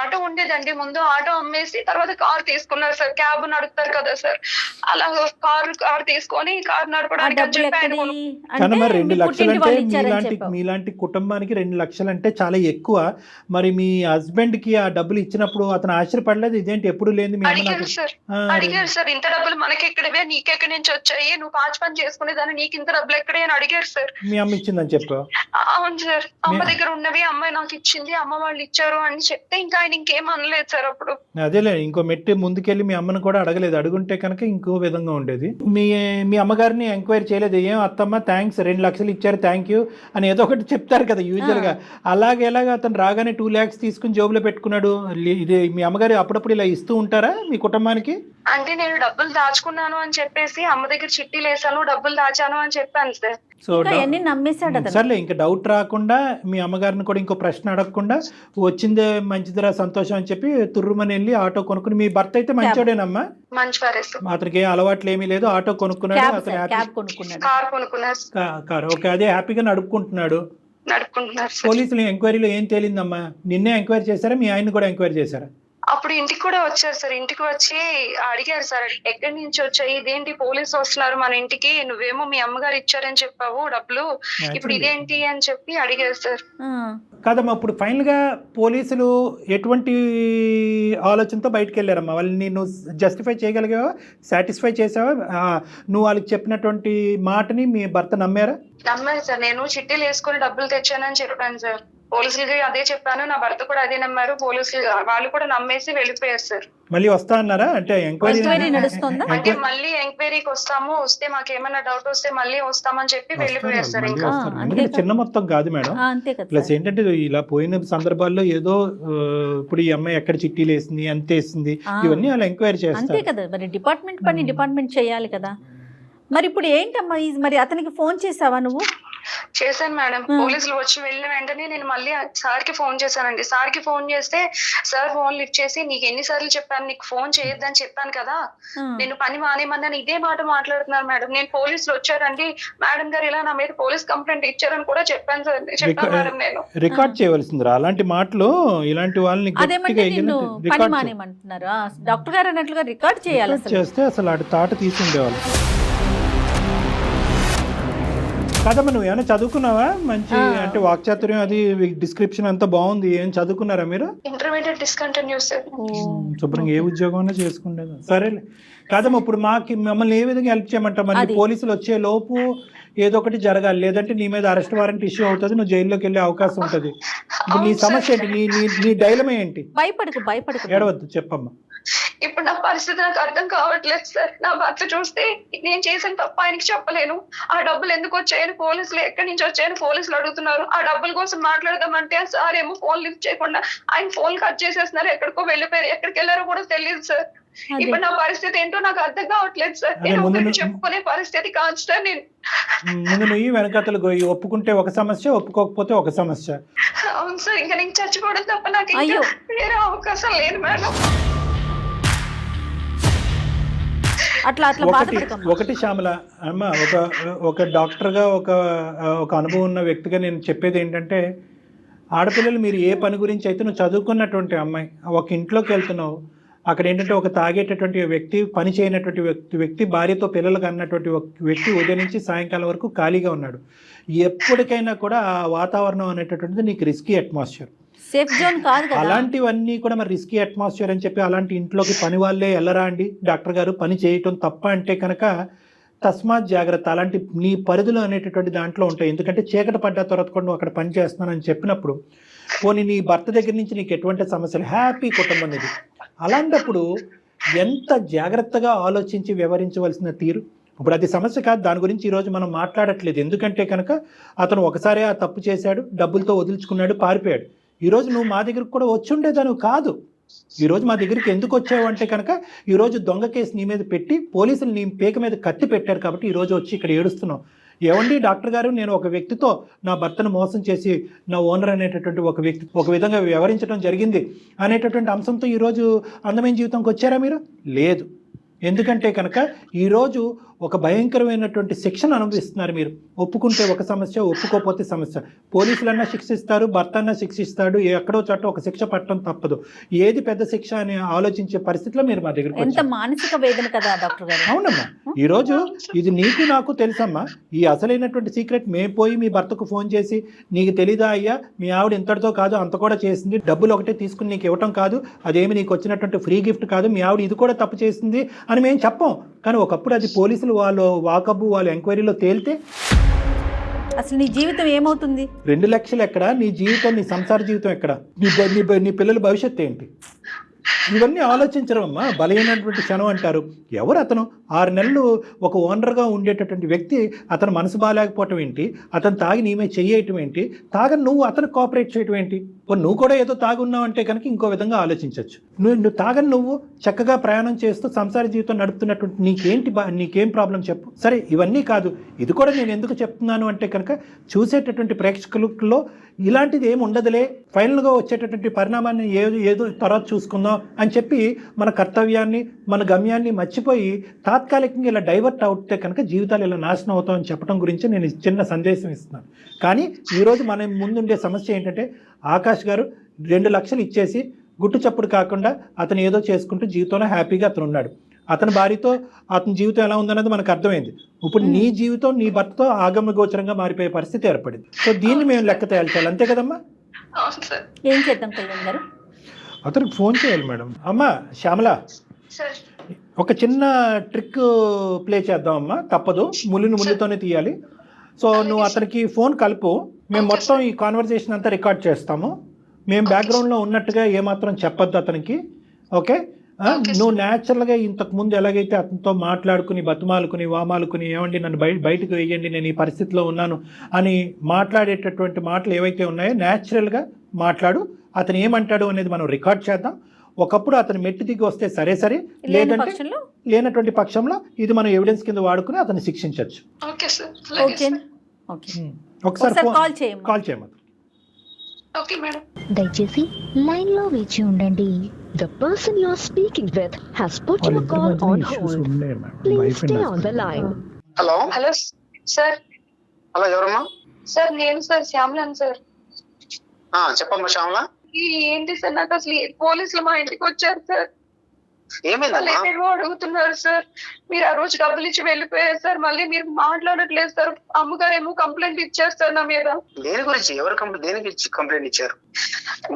ఆటో ఉండేదండి ముందు, ఆటో అమ్మేసి తర్వాత కార్ తీసుకున్నారు సార్. క్యాబ్ నడుపుతారు కదా సార్, అలా కార్ తీసుకొని కార్ ఆ నడపడానికి అని డబ్బులు చెప్పి ఆయన ఎక్కడి కానీ మరి 2 మీ లక్షలు పుట్టింటి అంటే వాళ్ళు ఇచ్చారని చెప్పావు. మీలాంటి కుటుంబానికి 2 లక్షలు అంటే చాలా ఎక్కువ. మరి మీ హస్బెండ్ కి ఆ డబ్బులు ఇచ్చినప్పుడు అతను ఆశ్చర్యపడలేదు, ఇదేంటి ఎప్పుడు లేదు మీ అమ్మ నాకు అడిగారు సార్. అడిగారు సార్, ఇంత డబ్బులు మనకి ఎక్కడవే, నీకెక్కడి నుంచి వచ్చాయి, నువ్వు పాచి పని చేసుకునేదాన్ని, నీకు ఇంత డబ్బులు ఎక్కడే అని అడిగారు సార్. మీ అమ్మ ఇచ్చిందని చెప్పు. అవును సార్, అమ్మ దగ్గర ఉన్నవి అమ్మాయి నాకు ఇచ్చింది, అమ్మ వాళ్ళు ఇచ్చారు అని చెప్తే ఇంకా ఆయన ఇంకేం అనలేదు సార్ అప్పుడు. అదేలే, ఇంకో మెట్టి ముందుకెళ్ళి మీ అమ్మను కూడా అడగలేదు, అడుగుంటే కనుక ఇంకో విధంగా ఉండేది. మీ అమ్మగారిని ఎంక్వైరీ చేయలేదు, ఏం అత్తమ్మ థ్యాంక్స్ 2 లక్షలు ఇచ్చారు థ్యాంక్ యూ అని ఏదో ఒకటి చెప్తారు కదా యూజువల్ గా. ఎలాగ అతను రాగానే 2 lakhs తీసుకుని జోబులో పెట్టుకున్నాడు? ఇది మీ అమ్మగారు అప్పుడప్పుడు ఇలా ఇస్తూ ఉంటారా మీ కుటుంబానికి? అంటే నేను డబ్బులు దాచుకున్నాను అని చెప్పేసి అమ్మ దగ్గర చిట్టీలు వేసాను, డబ్బులు దాచాను అని చెప్పాను సార్. సో ఇంకా ఎన్ని నమ్మేశాడు అతను. సర్లే, ఇంకా డౌట్ రాకుండా మీ అమ్మగారిని కూడా ఇంకో ప్రశ్న అడగకుండా వచ్చిందే మంచిదిరా సంతోషం అని చెప్పి తుర్రుమని వెళ్ళి ఆటో కొనుక్కుని, మీ భర్త అయితే మంచోడేనమ్మా, మంచివారే సార్. అతనికి ఏ అలవాట్లు ఏమీ లేదు, ఆటో కొనుక్కున్నాడు, అతను క్యాబ్ కొనుక్కున్నాడు. కార్ కొనుక్కున్నారు, కారు ఓకే, అదే హ్యాపీగా నడుపుకుంటున్నాడు. నడుపుకుంటున్నారు సార్. పోలీసులు ఎంక్వైరీలో ఏం తేలిందమ్మా? నిన్నే ఎంక్వైరీ చేశారా, మీ ఆయన్ని కూడా ఎంక్వైరీ చేశారా? అప్పుడు ఇంటికి కూడా వచ్చారు సార్, ఇంటికి వచ్చి అడిగారు సార్, ఎక్కడి నుంచి వచ్చాయి, ఇదేంటి పోలీసు వస్తున్నారు మన ఇంటికి, నువ్వేమో మీ అమ్మగారు ఇచ్చారని చెప్పావు డబ్బులు, ఇప్పుడు ఇదేంటి అని చెప్పి అడిగారు సార్. కాదమ్మా, అప్పుడు ఫైనల్ గా పోలీసులు ఎటువంటి ఆలోచనతో బయటకు వెళ్ళారమ్మా? వాళ్ళని నువ్వు జస్టిఫై చేయగలిగావా, సాటిస్ఫై చేసావా? నువ్వు వాళ్ళకి చెప్పినటువంటి మాటని మీ భర్త నమ్మారా? నమ్మారు సార్, నేను చిట్టీలు వేసుకుని డబ్బులు తెచ్చానని చెప్పాను సార్. పోలీసులకి అదే చెప్పాను, నా భర్త కూడా అదే నమ్మారు, పోలీసులు వాళ్ళు కూడా నమ్మేసి వెళ్ళిపోయారు సార్. మళ్ళీ వస్తా అన్నారా? అంటే ఎంక్వైరీ నడుస్తుందా? అంటే మళ్ళీ ఎంక్వైరీకి వస్తాము, వస్తే మాకు ఏమైనా డౌట్ వస్తే మళ్ళీ వస్తామని చెప్పి వెళ్ళిపోయారు సార్. ఇంకా ఎందుకంటే చిన్న మొత్తం కాదు మేడం. అంతే కదా. ప్లస్ ఏంటంటే ఇలా పోయిన సందర్భాల్లో ఏదో ఇప్పుడు ఈ అమ్మాయి ఎక్కడ చిట్టీలు వేసింది, ఎంత వేసింది, ఇవన్నీ వాళ్ళు ఎంక్వైరీ అంతే చేస్తారు కదా, మరి డిపార్ట్మెంట్ పని డిపార్ట్మెంట్ చేయాలి కదా. మరి ఇప్పుడు ఏంటమ్మా, మరి అతనికి ఫోన్ చేసావా నువ్వు? చేశాను మేడం. పోలీసులు వచ్చి వెళ్ళిన వెంటనే నేను మళ్ళీ సార్ కి ఫోన్ చేశానండి. సార్ కి ఫోన్ చేస్తే సార్ ఫోన్ లిఫ్ట్ చేసి, నీకు ఎన్నిసార్లు చెప్పాను నీకు ఫోన్ చేయొద్దని చెప్పాను కదా, నేను పని మానేమన్నాను, ఇదే మాట మాట్లాడుతున్నారు మేడం. నేను పోలీసులు వచ్చారండి, మేడం గారు ఇలా నా మీద పోలీస్ కంప్లైంట్ ఇచ్చారని కూడా చెప్పాను సార్, చెప్పాను మేడం. నేను రికార్డ్ చేయవలసిందిరా అలాంటి మాటలు, ఇలాంటి వాళ్ళని అదేమంటే నిన్ను పని మానేమంటున్నారు. డాక్టర్ గారు అన్నట్లుగా రికార్డ్ చేయాలి. చేస్తే అసలు ఆడి తాట తీసుండేవాళ్ళు. కాదమ్మా, నువ్వు ఏమైనా చదువుకున్నావా? మంచి అంటే వాక్చాతుర్యం అది డిస్క్రిప్షన్ అంతా బాగుంది, ఏం చదువుకున్నారా మీరు? Intermediate discontinue sir. శుభ్రంగా ఏ ఉద్యోగం అన్నా చేసుకుండేది. సరేలే. కాదమ్మా, ఇప్పుడు మమ్మల్ని ఏ విధంగా హెల్ప్ చేయమంటావు? మరి పోలీసులు వచ్చే లోపు ఏదో ఒకటి జరగాలి, లేదంటే నీ మీద అరెస్ట్ వారెంట్ ఇష్యూ అవుతుంది, నువ్వు జైల్లోకి వెళ్ళే అవకాశం ఉంటుంది. ఇప్పుడు నీ సమస్య ఏంటి? నీ డైలమా ఏంటి? భయపడకు ఏడవద్దు, చెప్పమ్మా. ఇప్పుడు నా పరిస్థితి నాకు అర్థం కావట్లేదు సార్. నా భర్త చూస్తే నేను చేసిన తప్ప ఆయనకి చెప్పలేను. ఆ డబ్బులు ఎందుకు వచ్చాయని పోలీసులు, ఎక్కడి నుంచి వచ్చాయని పోలీసులు అడుగుతున్నారు. ఆ డబ్బుల కోసం మాట్లాడదామంటే సార్ ఏమో ఫోన్ లిఫ్ట్ చేయకుండా ఆయన ఫోన్ కట్ చేసేస్తున్నారు, ఎక్కడికో వెళ్ళిపోయారు, ఎక్కడికి వెళ్ళారో కూడా తెలియదు సార్. ఇప్పుడు నా పరిస్థితి ఏంటో నాకు అర్థం కావట్లేదు సార్. నేను చెప్పుకునే పరిస్థితి కాదు సార్. నేను ముందు నువ్వు వెనకతలు ఒప్పుకుంటే ఒక సమస్య, ఒప్పుకోకపోతే ఒక సమస్య. అవును సార్, ఇంకా నేను చచ్చిపోవడం తప్ప నాకు వేరే అవకాశం లేదు మేడం. ఒకటి శ్యామల అమ్మ, ఒక డాక్టర్గా ఒక అనుభవం ఉన్న వ్యక్తిగా నేను చెప్పేది ఏంటంటే, ఆడపిల్లలు మీరు ఏ పని గురించి అయితే నువ్వు చదువుకున్నటువంటి అమ్మాయి ఒక ఇంట్లోకి వెళ్తున్నావు, అక్కడ ఏంటంటే ఒక తాగేటటువంటి వ్యక్తి, పని చేయనటువంటి వ్యక్తి, భార్యతో పిల్లలకు అన్నటువంటి వ్యక్తి ఉదయం నుంచి సాయంకాలం వరకు ఖాళీగా ఉన్నాడు. ఎప్పటికైనా కూడా ఆ వాతావరణం అనేటటువంటిది నీకు రిస్కీ అట్మాస్ఫియర్, సేఫ్ జోన్ కాదు కదా. అలాంటివన్నీ కూడా మరి రిస్కీ అట్మాస్ఫియర్ అని చెప్పి అలాంటి ఇంట్లోకి పని వాళ్ళే వెళ్ళరా అండి? డాక్టర్ గారు పని చేయటం తప్ప అంటే కనుక తస్మాత్ జాగ్రత్త. అలాంటి నీ పరిధులు అనేటటువంటి దాంట్లో ఉంటాయి. ఎందుకంటే చీకటి పడ్డ తర్వాత కూడా నువ్వు అక్కడ పని చేస్తున్నానని చెప్పినప్పుడు, పోనీ నీ భర్త దగ్గర నుంచి నీకు ఎటువంటి సమస్యలు, హ్యాపీ కుటుంబం ఇది. అలాంటప్పుడు ఎంత జాగ్రత్తగా ఆలోచించి వ్యవహరించవలసిన తీరు. ఇప్పుడు అది సమస్య కాదు, దాని గురించి ఈరోజు మనం మాట్లాడట్లేదు. ఎందుకంటే కనుక అతను ఒకసారి ఆ తప్పు చేశాడు, డబ్బులతో వదిలించుకున్నాడు, పారిపోయాడు. ఈరోజు నువ్వు మా దగ్గరకు కూడా వచ్చి ఉండేదాను కాదు. ఈరోజు మా దగ్గరికి ఎందుకు వచ్చావు అంటే కనుక, ఈరోజు దొంగ కేసు నీ మీద పెట్టి పోలీసులు నీ పేక మీద కత్తి పెట్టారు కాబట్టి ఈరోజు వచ్చి ఇక్కడ ఏడుస్తున్నావు. ఏమండి డాక్టర్ గారు, నేను ఒక వ్యక్తితో నా భర్తను మోసం చేసి నా ఓనర్ అనేటటువంటి ఒక వ్యక్తి ఒక విధంగా వ్యవహరించడం జరిగింది అనేటటువంటి అంశంతో ఈరోజు అందమైన జీవితంకి వచ్చారా మీరు? లేదు. ఎందుకంటే కనుక ఈరోజు ఒక భయంకరమైనటువంటి శిక్షను అనుభవిస్తున్నారు మీరు. ఒప్పుకుంటే ఒక సమస్య, ఒప్పుకోకపోతే సమస్య. పోలీసులన్నా శిక్షిస్తారు, భర్త అన్నా శిక్షిస్తాడు, ఎక్కడో చోట ఒక శిక్ష పట్టడం తప్పదు. ఏది పెద్ద శిక్ష అని ఆలోచించే పరిస్థితిలో మీరు మా దగ్గరికి ఎంత వచ్చారు. మానసిక వేదన కదా డాక్టర్ గారు. అవునమ్మా, ఈరోజు ఇది నీకు నాకు తెలుసమ్మా. ఈ అసలైనటువంటి సీక్రెట్ మేము పోయి మీ భర్తకు ఫోన్ చేసి నీకు తెలీదా అయ్యా, మీ ఆవిడ ఇంతటితో కాదు అంత కూడా చేసింది, డబ్బులు ఒకటే తీసుకుని నీకు ఇవ్వటం కాదు, అదేమి నీకు వచ్చినటువంటి ఫ్రీ గిఫ్ట్ కాదు, మీ ఆవిడ ఇది కూడా తప్పు చేసింది అని మేము చెప్పాం. కానీ ఒకప్పుడు అది పోలీసులు వాళ్ళు వాకబు వాళ్ళు ఎంక్వైరీలో తేలితే అసలు నీ జీవితం ఏమవుతుంది? 2 లక్షలు ఎక్కడ, నీ జీవితం, నీ సంసార జీవితం ఎక్కడ, నీ పిల్లల భవిష్యత్తు ఏంటి? ఇవన్నీ ఆలోచించడం అమ్మా. బలహీనటువంటి క్షణం అంటారు. ఎవరు అతను? 6 నెలలు ఒక ఓనర్గా ఉండేటటువంటి వ్యక్తి అతను మనసు బాగాలేకపోవటం ఏంటి, అతను తాగి నీమే చెయ్యటం ఏంటి, తాగని నువ్వు అతను కోఆపరేట్ చేయటం ఏంటి? నువ్వు కూడా ఏదో తాగున్నావు అంటే కనుక ఇంకో విధంగా ఆలోచించవచ్చు. నువ్వు తాగని నువ్వు చక్కగా ప్రయాణం చేస్తూ సంసార జీవితం నడుపుతున్నటువంటి నీకేం ప్రాబ్లం చెప్పు. సరే, ఇవన్నీ కాదు, ఇది కూడా నేను ఎందుకు చెప్తున్నాను అంటే కనుక చూసేటటువంటి ప్రేక్షకులలో ఇలాంటిది ఏమి ఉండదులే, ఫైనల్గా వచ్చేటటువంటి పరిణామాన్ని ఏదో తర్వాత చూసుకుందాం అని చెప్పి మన కర్తవ్యాన్ని, మన గమ్యాన్ని మర్చిపోయి తాత్కాలికంగా ఇలా డైవర్ట్ అవుతే కనుక జీవితాలు ఇలా నాశనం అవుతామని చెప్పడం గురించి నేను చిన్న సందేశం ఇస్తున్నాను. కానీ ఈరోజు మన ముందుండే సమస్య ఏంటంటే, ఆకాష్ గారు 2 లక్షలు ఇచ్చేసి గుట్టు చప్పుడు కాకుండా అతను ఏదో చేసుకుంటూ జీవితంలో హ్యాపీగా అతను ఉన్నాడు. అతని భార్యతో అతని జీవితం ఎలా ఉందన్నది మనకు అర్థమైంది. ఇప్పుడు నీ జీవితం నీ భర్తతో ఆగమ్య గోచరంగా మారిపోయే పరిస్థితి ఏర్పడింది. సో దీన్ని మేము లెక్క తేల్చాలి, అంతే కదమ్మా? ఏం చేద్దాం కళ్యాణ్ గారు? అతనికి ఫోన్ చేయాలి మేడం. అమ్మా శ్యామల, ఒక చిన్న ట్రిక్ ప్లే చేద్దాం అమ్మా, తప్పదు, ముళ్ళుతోనే తీయాలి. సో నువ్వు అతనికి ఫోన్ కలుపు, మేము మొత్తం ఈ కాన్వర్జేషన్ అంతా రికార్డ్ చేస్తాము. మేము బ్యాక్గ్రౌండ్లో ఉన్నట్టుగా ఏమాత్రం చెప్పొద్దు అతనికి, ఓకే? నువ్వు న్యాచురల్గా ఇంతకుముందు ఎలాగైతే అతనితో మాట్లాడుకుని బతుమాలుకుని వామాలుకుని ఏమండి నన్ను బయటకు వేయండి, నేను ఈ పరిస్థితిలో ఉన్నాను అని మాట్లాడేటటువంటి మాటలు ఏవైతే ఉన్నాయో న్యాచురల్గా మాట్లాడు. అతను ఏమంటాడు అనేది మనం రికార్డ్ చేద్దాం. ఒకప్పుడు అతను మెట్టు దిగి వస్తే సరే, లేనటువంటి పక్షంలో ఇది మనం ఎవిడెన్స్ కింద వాడుకుని అతన్ని శిక్షించవచ్చు. ఒకసారి కాల్ చేయమని. దయచేసి లైన్ లో వేచి ఉండండి. The person you are speaking with has put your call on hold. Please stay on the line. Hello hello sir. Hello, ఎవరమ్మా? సార్ నేను సార్ శ్యామలాన్ సార్. చెప్పమ్మా శ్యామల. ఏంటి సార్, నాకు అసలు పోలీసులు మా ఇంటికి వచ్చారు సార్. ఏమైందమ్మా? ఏమేమో అడుగుతున్నారు సార్. మీరు ఆ రోజు డబ్బులు ఇచ్చి వెళ్ళిపోయారు సార్, మళ్ళీ మీరు మాట్లాడట్లేదు సార్. అమ్మగారు ఏమో కంప్లైంట్ ఇచ్చారు సార్ నా మీద. దేని గురించి? ఎవరు దేనికి కంప్లైంట్ ఇచ్చారు?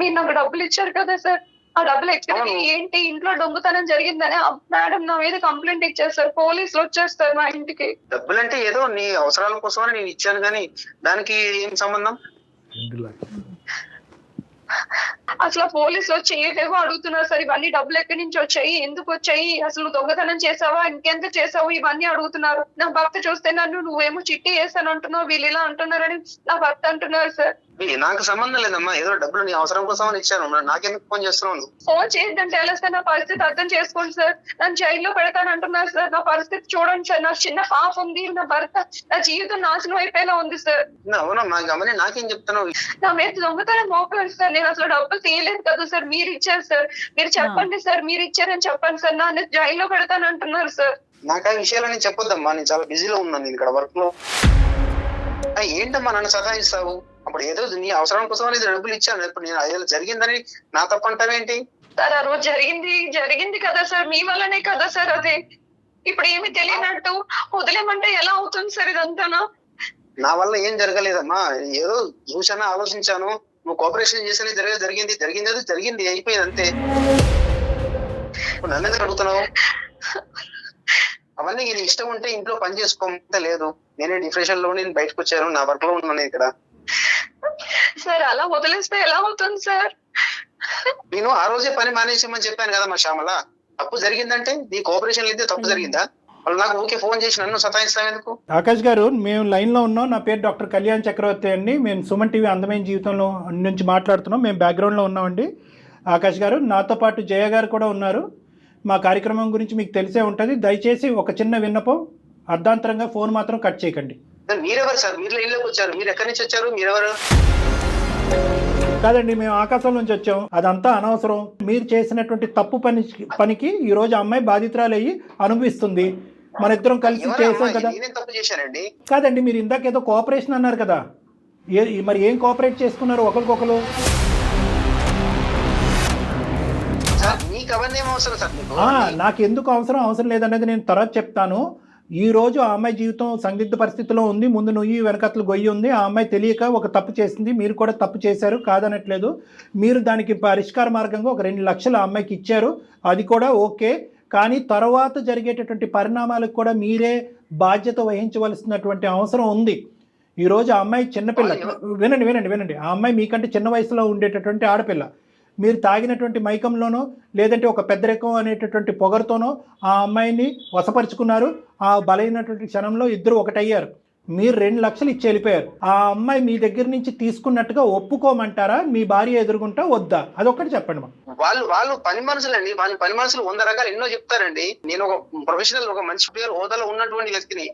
మీరు నాకు డబ్బులు ఇచ్చారు కదా సార్, ఆ డబ్బులు ఎక్కడ ఏంటి, ఇంట్లో దొంగతనం జరిగిందని మేడం నా మీద కంప్లైంట్ ఇచ్చారు సార్. పోలీసులు వచ్చేస్తారు మా ఇంటికి. డబ్బులంటే ఏదో నీ అవసరాల కోసమని నేను ఇచ్చాను, కానీ దానికి ఏం సంబంధం? అసలు పోలీసులు వచ్చి ఏదేవో అడుగుతున్నారు సార్. ఇవన్నీ డబ్బులు ఎక్కడి నుంచి వచ్చాయి, ఎందుకు వచ్చాయి, అసలు దొంగతనం చేసావా, ఇంకెంత చేసావు, ఇవన్నీ అడుగుతున్నారు. నా భర్త చూస్తే నువ్వేమో చిట్టి వేసాను అంటున్నావు, వీళ్ళు ఇలా అంటున్నారని నా భర్త అంటున్నారు సార్. నాకు సంబంధం లేదమ్మా, ఏదో డబ్బులు నీ అవసరం కోసం ఇచ్చాను, నాకెందుకు ఫోన్ చేస్తున్నావు? ఫోన్ చేయొద్దంటే ఎలా సార్? నా పరిస్థితి అర్థం చేసుకోండి సార్. నన్ను జైల్లో పెడతాను అంటున్నారు సార్. నా పరిస్థితి చూడండి సార్. నా చిన్న పాప ఉంది, నా భర్త, నా జీవితం నాశనం అయిపోయేలా ఉంది సార్. అవునమ్మా, గమని నాకేం చెప్తున్నావు? నా మీద దొంగతనం మోపారు సార్. నేను అసలు డబ్బులు తీయలేదు కదా సార్, మీరు ఇచ్చారు సార్. మీరు చెప్పండి సార్, మీరు ఇచ్చారని చెప్పండి సార్. నన్ను జైల్లో పెడతాను అంటున్నారు సార్. నాకు ఆ విషయాలని చెప్పొద్దమ్మా, నేను చాలా బిజీలో ఉన్నాను, నేను ఇక్కడ వర్క్ లో. ఏంటమ్మా నన్ను సతాయిస్తావు? అప్పుడు ఏదో నీ అవసరం కోసం అనేది డబ్బులు ఇచ్చాను, ఇప్పుడు నేను అది జరిగిందని నా తప్పు అంటావేంటి? సార్ ఆ రోజు జరిగింది కదా సార్, మీ వల్లనే కదా సార్. అదే ఇప్పుడు ఏమి తెలియనట్టు వదిలేమంటే ఎలా అవుతుంది సార్ ఇదంతానా? నా వల్ల ఏం జరగలేదమ్మా, ఏదో చూసాను, ఆలోచించాను. నువ్వు కోఆపరేషన్ చేసేది జరిగింది అయిపోయింది అంతే. నన్ను ఎందుకు అడుగుతున్నావు? అవన్నీ నీకు ఇష్టం ఉంటే ఇంట్లో పని చేసుకోమంటే లేదు. నేనే డిప్రెషన్ లో నేను బయటకు వచ్చాను, నా వర్క్ లో ఉన్నాను ఇక్కడ. సార్ అలా వదిలేస్తే ఎలా అవుతుంది సార్? నేను ఆ రోజే పని మానేసామని చెప్పాను కదా మా శ్యామల. తప్పు జరిగిందంటే నీ కోఆపరేషన్ అయితే తప్పు జరిగిందా? వాళ్ళు నాకు ఊకే ఫోన్ చేసి నన్ను సతాయిస్తావు ఎందుకు? ఆకాష్ గారు, మేము లైన్లో ఉన్నాం. నా పేరు డాక్టర్ కళ్యాణ్ చక్రవర్తి అండి. మేము సుమన్ టీవీ అందమైన జీవితంలో నుంచి మాట్లాడుతున్నాం. మేము బ్యాక్గ్రౌండ్లో ఉన్నామండి. ఆకాష్ గారు, నాతో పాటు జయ గారు కూడా ఉన్నారు. మా కార్యక్రమం గురించి మీకు తెలిసే ఉంటుంది. దయచేసి ఒక చిన్న విన్నపం, అర్ధాంతరంగా ఫోన్ మాత్రం కట్ చేయకండి. మీరెవరు సార్? మీరు లైన్లోకి వచ్చారు, మీరు ఎక్కడి నుంచి వచ్చారు? మీరెవరు? కాదండి, మేము ఆకాశం నుంచి వచ్చాం. అదంతా అనవసరం. మీరు చేసినటువంటి తప్పు పనికి ఈరోజు అమ్మాయి బాధితురాలు అయ్యి అనుభవిస్తుంది. మన ఇద్దరం కలిసి ఎవరు చేసాం అమ్మాయి? కదా. నేనేం తప్పు చేశానండి? కాదండి, మీరు ఇందాక ఏదో కోఆపరేషన్ అన్నారు కదా, మరి ఏం కోఆపరేట్ చేసుకున్నారు ఒకరికొకరు? సార్ మీకు అవన్నీ ఏం అవసరం సార్ మీకు? నాకు ఎందుకు అవసరం లేదనేది నేను తర్వాత చెప్తాను. ఈ రోజు ఆ అమ్మాయి జీవితం సందిగ్ధ పరిస్థితిలో ఉంది. ముందు నుయ్యి వెనకట్లు గొయ్యి ఉంది. ఆ అమ్మాయి తెలియక ఒక తప్పు చేసింది. మీరు కూడా తప్పు చేశారు, కాదనట్లేదు. మీరు దానికి పరిష్కార మార్గంగా ఒక 2 లక్షలు ఆ అమ్మాయికి ఇచ్చారు, అది కూడా ఓకే. కానీ తర్వాత జరిగేటటువంటి పరిణామాలకు కూడా మీరే బాధ్యత వహించవలసినటువంటి అవసరం ఉంది. ఈరోజు ఆ అమ్మాయి చిన్నపిల్ల. వినండి. ఆ అమ్మాయి మీకంటే చిన్న వయసులో ఉండేటటువంటి ఆడపిల్ల. మీరు తాగినటువంటి మైకంలోనో లేదంటే ఒక పెద్దరికం అనేటటువంటి పొగరుతోనో ఆ అమ్మాయిని వశపరుచుకున్నారు. ఆ బలైనటువంటి క్షణంలో ఇద్దరు ఒకటయ్యారు. మీరు 2 లక్షలు ఇచ్చి వెళ్ళిపోయారు. ఆ అమ్మాయి మీ దగ్గర నుంచి తీసుకున్నట్టుగా ఒప్పుకోమంటారా? మీ భార్య ఎదురుగుంటా వద్దా? అదొక్కటి చెప్పండి. వాళ్ళు పని మనుషులండి. వాళ్ళు పని మనుషులు 100 రకాలు ఎన్నో చెప్తారండి. నేను ఒక ప్రొఫెషనల్, ఒక మంచి పేరు హోదాలో ఉన్నటువంటి వ్యక్తిని,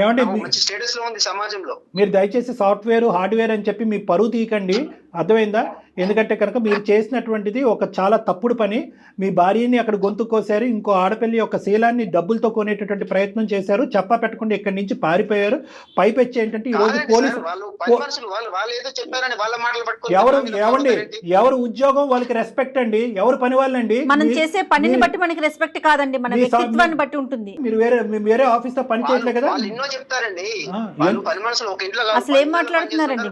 ఏమండి మంచి స్టేటస్ లో ఉంది సమాజంలో. మీరు దయచేసి సాఫ్ట్వేర్ హార్డ్వేర్ అని చెప్పి మీ పరువు తీయకండి, అర్థమైందా? ఎందుకంటే కనుక మీరు చేసినటువంటిది ఒక చాలా తప్పుడు పని. మీ భార్యని అక్కడ గొంతు కోసారు, ఇంకో ఆడపిల్లి యొక్క శీలాన్ని డబ్బులతో కొనేటటువంటి ప్రయత్నం చేశారు, చెప్పా పెట్టకుండా ఇక్కడి నుంచి పారిపోయారు. పైపెచ్చి ఏంటంటే ఈ రోజు పోలీసు ఎవరు ఉద్యోగం వాళ్ళకి రెస్పెక్ట్ అండి, ఎవరు పని వాళ్ళండి. మనం చేసే పనిని బట్టి మనకి రెస్పెక్ట్ కాదండి, మన వ్యక్తిత్వాన్ని బట్టి ఉంటుంది. మీరు వేరే ఆఫీస్ లో పని చేయట్లేదు కదా. ఎన్నో చెప్తారండి. అసలు ఏం మాట్లాడుతున్నారండి?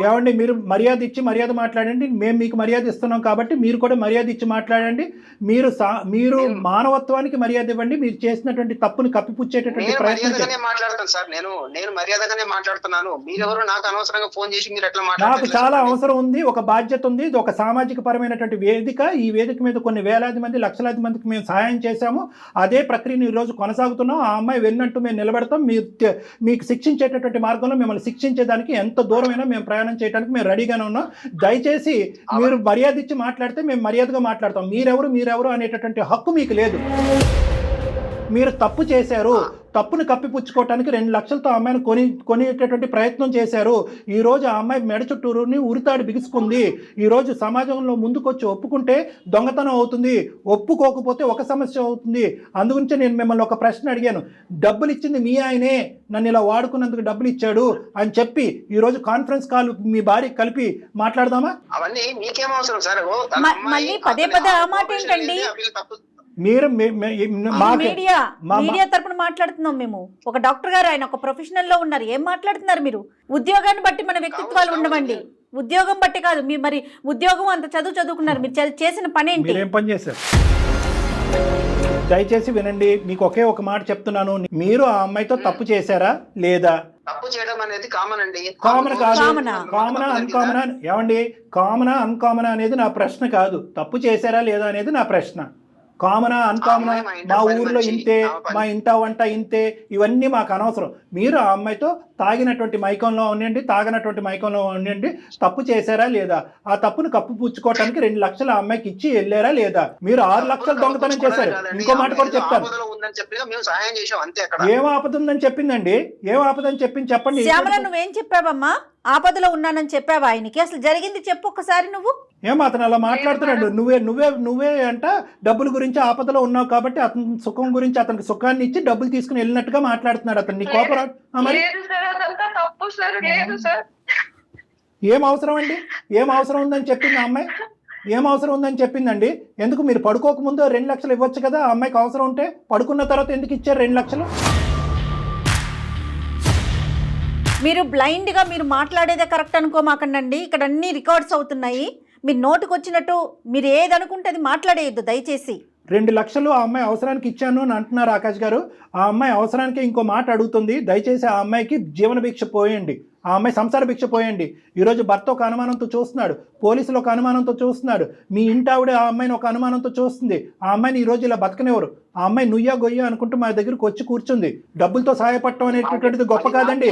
ఏమండి, మీరు మర్యాద ఇచ్చి మర్యాద మాట్లాడండి. మేము మీకు మర్యాద ఇస్తున్నాం కాబట్టి మీరు కూడా మర్యాద ఇచ్చి మాట్లాడండి. మీరు మానవత్వానికి మర్యాద ఇవ్వండి. మీరు చేసినటువంటి తప్పుని కప్పిపుచ్చేటటువంటి ప్రయత్నం మాట్లాడతాను సార్. నేను మర్యాదగానే మాట్లాడుతున్నాను. మీరెవరు నాకు అనవసరంగా ఫోన్ చేసి మీరు ఎట్లా నాకు మాట్లాడారు? చాలా అవసరం ఉంది, ఒక బాధ్యత ఉంది. ఇది ఒక సామాజిక పరమైనటువంటి వేదిక. ఈ వేదిక మీద కొన్ని వేలాది మంది, లక్షలాది మందికి మేము సహాయం చేశాము. అదే ప్రక్రియను ఈ రోజు కొనసాగుతున్నాం. ఆ అమ్మాయి వెళ్ళినట్టు మేము నిలబెడతాం. మీకు శిక్షించేటటువంటి మార్గంలో మిమ్మల్ని శిక్షించేదానికి ఎంత దూరమైనా మేము ప్రయాణం చేయడానికి మేము రెడీగానే ఉన్నాం. దయచేసి మీరు మర్యాద ఇచ్చి మాట్లాడితే మేము మర్యాదగా మాట్లాడతాం. మీరెవరు అనేటటువంటి హక్కు మీకు లేదు. మీరు తప్పు చేశారు, తప్పును కప్పిపుచ్చుకోవటానికి 2 లక్షలతో అమ్మాయిని కొనేటటువంటి ప్రయత్నం చేశారు. ఈరోజు ఆ అమ్మాయి మెడ చుట్టూరుని ఉరితాడు బిగుసుకుంది. ఈరోజు సమాజంలో ముందుకొచ్చి ఒప్పుకుంటే దొంగతనం అవుతుంది, ఒప్పుకోకపోతే ఒక సమస్య అవుతుంది. అందుగురించి నేను మిమ్మల్ని ఒక ప్రశ్న అడిగాను. డబ్బులు ఇచ్చింది మీ ఆయనే, నన్ను ఇలా వాడుకున్నందుకు డబ్బులు ఇచ్చాడు అని చెప్పి ఈరోజు కాన్ఫరెన్స్ కాల్ మీ భార్య కలిపి మాట్లాడదామా? అవన్నీ మీకేం అవసరం సార్? మళ్ళీ పదే ఆ మాట ఏంటండి? మీరు మీడియా తరపున మాట్లాడుతున్నాం మేము. ఒక డాక్టర్ గారు, ఆయన ఒక ప్రొఫెషనల్ లో ఉన్నారు. ఏం మాట్లాడుతున్నారు మీరు? ఉద్యోగాన్ని బట్టి మన వ్యక్తిత్వాలు ఉండవండి. ఉద్యోగం బట్టి కాదు. మీరు మరి ఉద్యోగం అంత చదువుకున్నారు, మీరు చేసిన పని ఏంటి? మీరేం పని చేశారు? దయచేసి వినండి, మీకు ఒకే ఒక మాట చెప్తున్నాను. మీరు ఆ అమ్మాయితో తప్పు చేశారా లేదా? తప్పు చేయడం అనేది కామన్ అండి. కామన్ కాదు, కామనా అన్కామనా? ఏమండి, కామనా అన్కామనా అనేది నా ప్రశ్న కాదు. తప్పు చేశారా లేదా అనేది నా ప్రశ్న. కామనా అన్కామనా, మా ఊర్లో ఇంతే, మా ఇంట వంట ఇంతే, ఇవన్నీ మాకు అనవసరం. మీరు ఆ అమ్మాయితో తాగినటువంటి మైకంలో ఉండండి, తాగినటువంటి మైకంలో ఉండండి, తప్పు చేశారా లేదా? ఆ తప్పును కప్పిపుచ్చుకోవటానికి 2 లక్షలు ఆ అమ్మాయికి ఇచ్చి వెళ్ళారా లేదా? మీరు 6 లక్షలు దొంగతనం చేశారు. ఇంకో మాట కూడా చెప్తాను. ఏం ఆపద ఉందని చెప్పిందండి? ఏం ఆపదని చెప్పండి. శ్యామల, నువ్వేం చెప్పావమ్మా? ఆపదలో ఉన్నానని చెప్పావా ఆయనకి? అసలు జరిగింది చెప్పు ఒక్కసారి. నువ్వు ఏమో అతను అలా మాట్లాడుతున్నాడు. నువ్వే అంట డబ్బుల గురించి ఆపదలో ఉన్నావు కాబట్టి అతని సుఖం గురించి అతనికి సుఖాన్ని ఇచ్చి డబ్బులు తీసుకుని వెళ్ళినట్టుగా మాట్లాడుతున్నాడు అతను. నీ కోపరా? మరి ఏం అవసరం అండి? ఏం అవసరం ఉందని చెప్పింది ఆ అమ్మాయి? ఏం అవసరం ఉందని చెప్పిందండి? ఎందుకు మీరు పడుకోకముందు 2 లక్షలు ఇవ్వచ్చు కదా ఆ అమ్మాయికి అవసరం ఉంటే? పడుకున్న తర్వాత ఎందుకు ఇచ్చారు 2 లక్షలు? మీరు బ్లైండ్గా మీరు మాట్లాడేదే కరెక్ట్ అనుకోమాకండి. ఇక్కడ అన్ని రికార్డ్స్ అవుతున్నాయి. మీరు నోటుకు వచ్చినట్టు మీరు ఏది అనుకుంటే అది మాట్లాడేయద్దు దయచేసి. 2 లక్షలు ఆ అమ్మాయి అవసరానికి ఇచ్చాను అని అంటున్నారు ఆకాష్ గారు. ఆ అమ్మాయి అవసరానికి ఇంకో మాట అడుగుతుంది. దయచేసి ఆ అమ్మాయికి జీవన భిక్ష పోయండి, ఆ అమ్మాయి సంసార భిక్ష పోయండి. ఈరోజు భర్త ఒక అనుమానంతో చూస్తున్నాడు, పోలీసులు ఒక అనుమానంతో చూస్తున్నాడు, మీ ఇంటి ఆవిడ ఆ అమ్మాయిని ఒక అనుమానంతో చూస్తుంది. ఆ అమ్మాయిని ఈరోజు ఇలా బతకనివ్వరు. ఆ అమ్మాయి నుయ్యా గొయ్య అనుకుంటూ మా దగ్గరకు వచ్చి కూర్చుంది. డబ్బులతో సహాయపడటం అనేటటువంటిది గొప్ప కాదండి.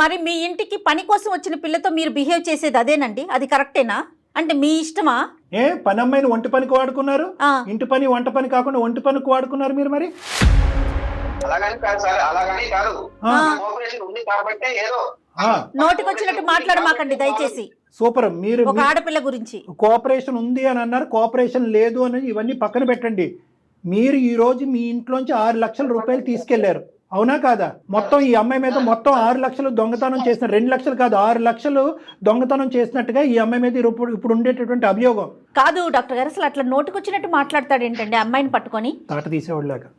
మరి మీ ఇంటికి పని కోసం వచ్చిన పిల్లతో మీరు బిహేవ్ చేసేది అదేనండి? అది కరెక్టేనా? అంటే మీ ఇష్టమా? పని అమ్మాయిని ఒంటి పనికి వాడుకున్నారు, ఇంటి పని వంట పని కాకుండా ఒంటి పనికి వాడుకున్నారు మీరు. మరి నోటికి వచ్చినట్టు మాట్లాడమాకండి దయచేసి. సూపర్. మీరు ఒక ఆడపిల్ల గురించి కోఆపరేషన్ ఉంది అని అన్నారు, కోఆపరేషన్ లేదు అని ఇవన్నీ పక్కన పెట్టండి. మీరు ఈ రోజు మీ ఇంట్లోంచి 6 లక్షల రూపాయలు తీసుకెళ్లారు, అవునా కాదా? మొత్తం ఈ అమ్మాయి మీద మొత్తం 6 లక్షలు దొంగతనం చేసిన, 2 లక్షలు కాదు 6 లక్షలు దొంగతనం చేసినట్టుగా ఈ అమ్మాయి మీద ఇప్పుడు ఉండేటటువంటి అభియోగం. కాదు డాక్టర్ గారు, అసలు అట్లా నోటుకొచ్చినట్టు మాట్లాడతాడు ఏంటండి అమ్మాయిని పట్టుకొని? తాట తీసేవాళ్ళగా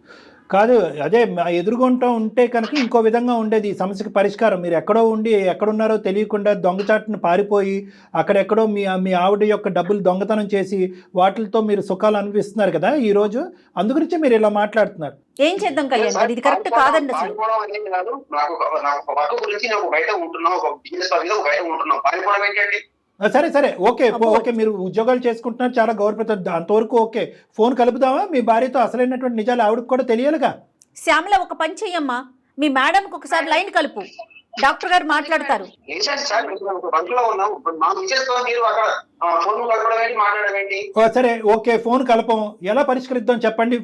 కాదు, అదే ఎదురుగుంటూ ఉంటే కనుక ఇంకో విధంగా ఉండేది ఈ సమస్యకి పరిష్కారం. మీరు ఎక్కడో ఉండి ఎక్కడున్నారో తెలియకుండా దొంగచాటును పారిపోయి అక్కడెక్కడో మీ ఆవిడ యొక్క డబ్బులు దొంగతనం చేసి వాటితో మీరు సుఖాలు అనిపిస్తున్నారు కదా ఈ రోజు. అందుగురించి మీరు ఇలా మాట్లాడుతున్నారు. ఏం చేద్దాం కళ్యాణ్ గారు, ఇది కరెక్ట్ కాదండి అసలు. సరే సరే, ఓకే ఓకే, మీరు ఉద్యోగాలు చేసుకుంటున్నారు, చాలా గౌరవప్రదం, అంతవరకు ఓకే. ఫోన్ కలుపుదామా మీ భార్యతో? అసలైనటువంటి నిజాలు ఆవిడకి కూడా తెలియాలిగా. శ్యామల ఒక పని చెయ్యమ్మా, మీ మేడంకి ఒకసారి లైన్ కలుపు, డాక్టర్ గారు మాట్లాడతారు. సరే ఓకే, ఫోన్ కలపం, ఎలా పరిష్కరిద్దాం చెప్పండి.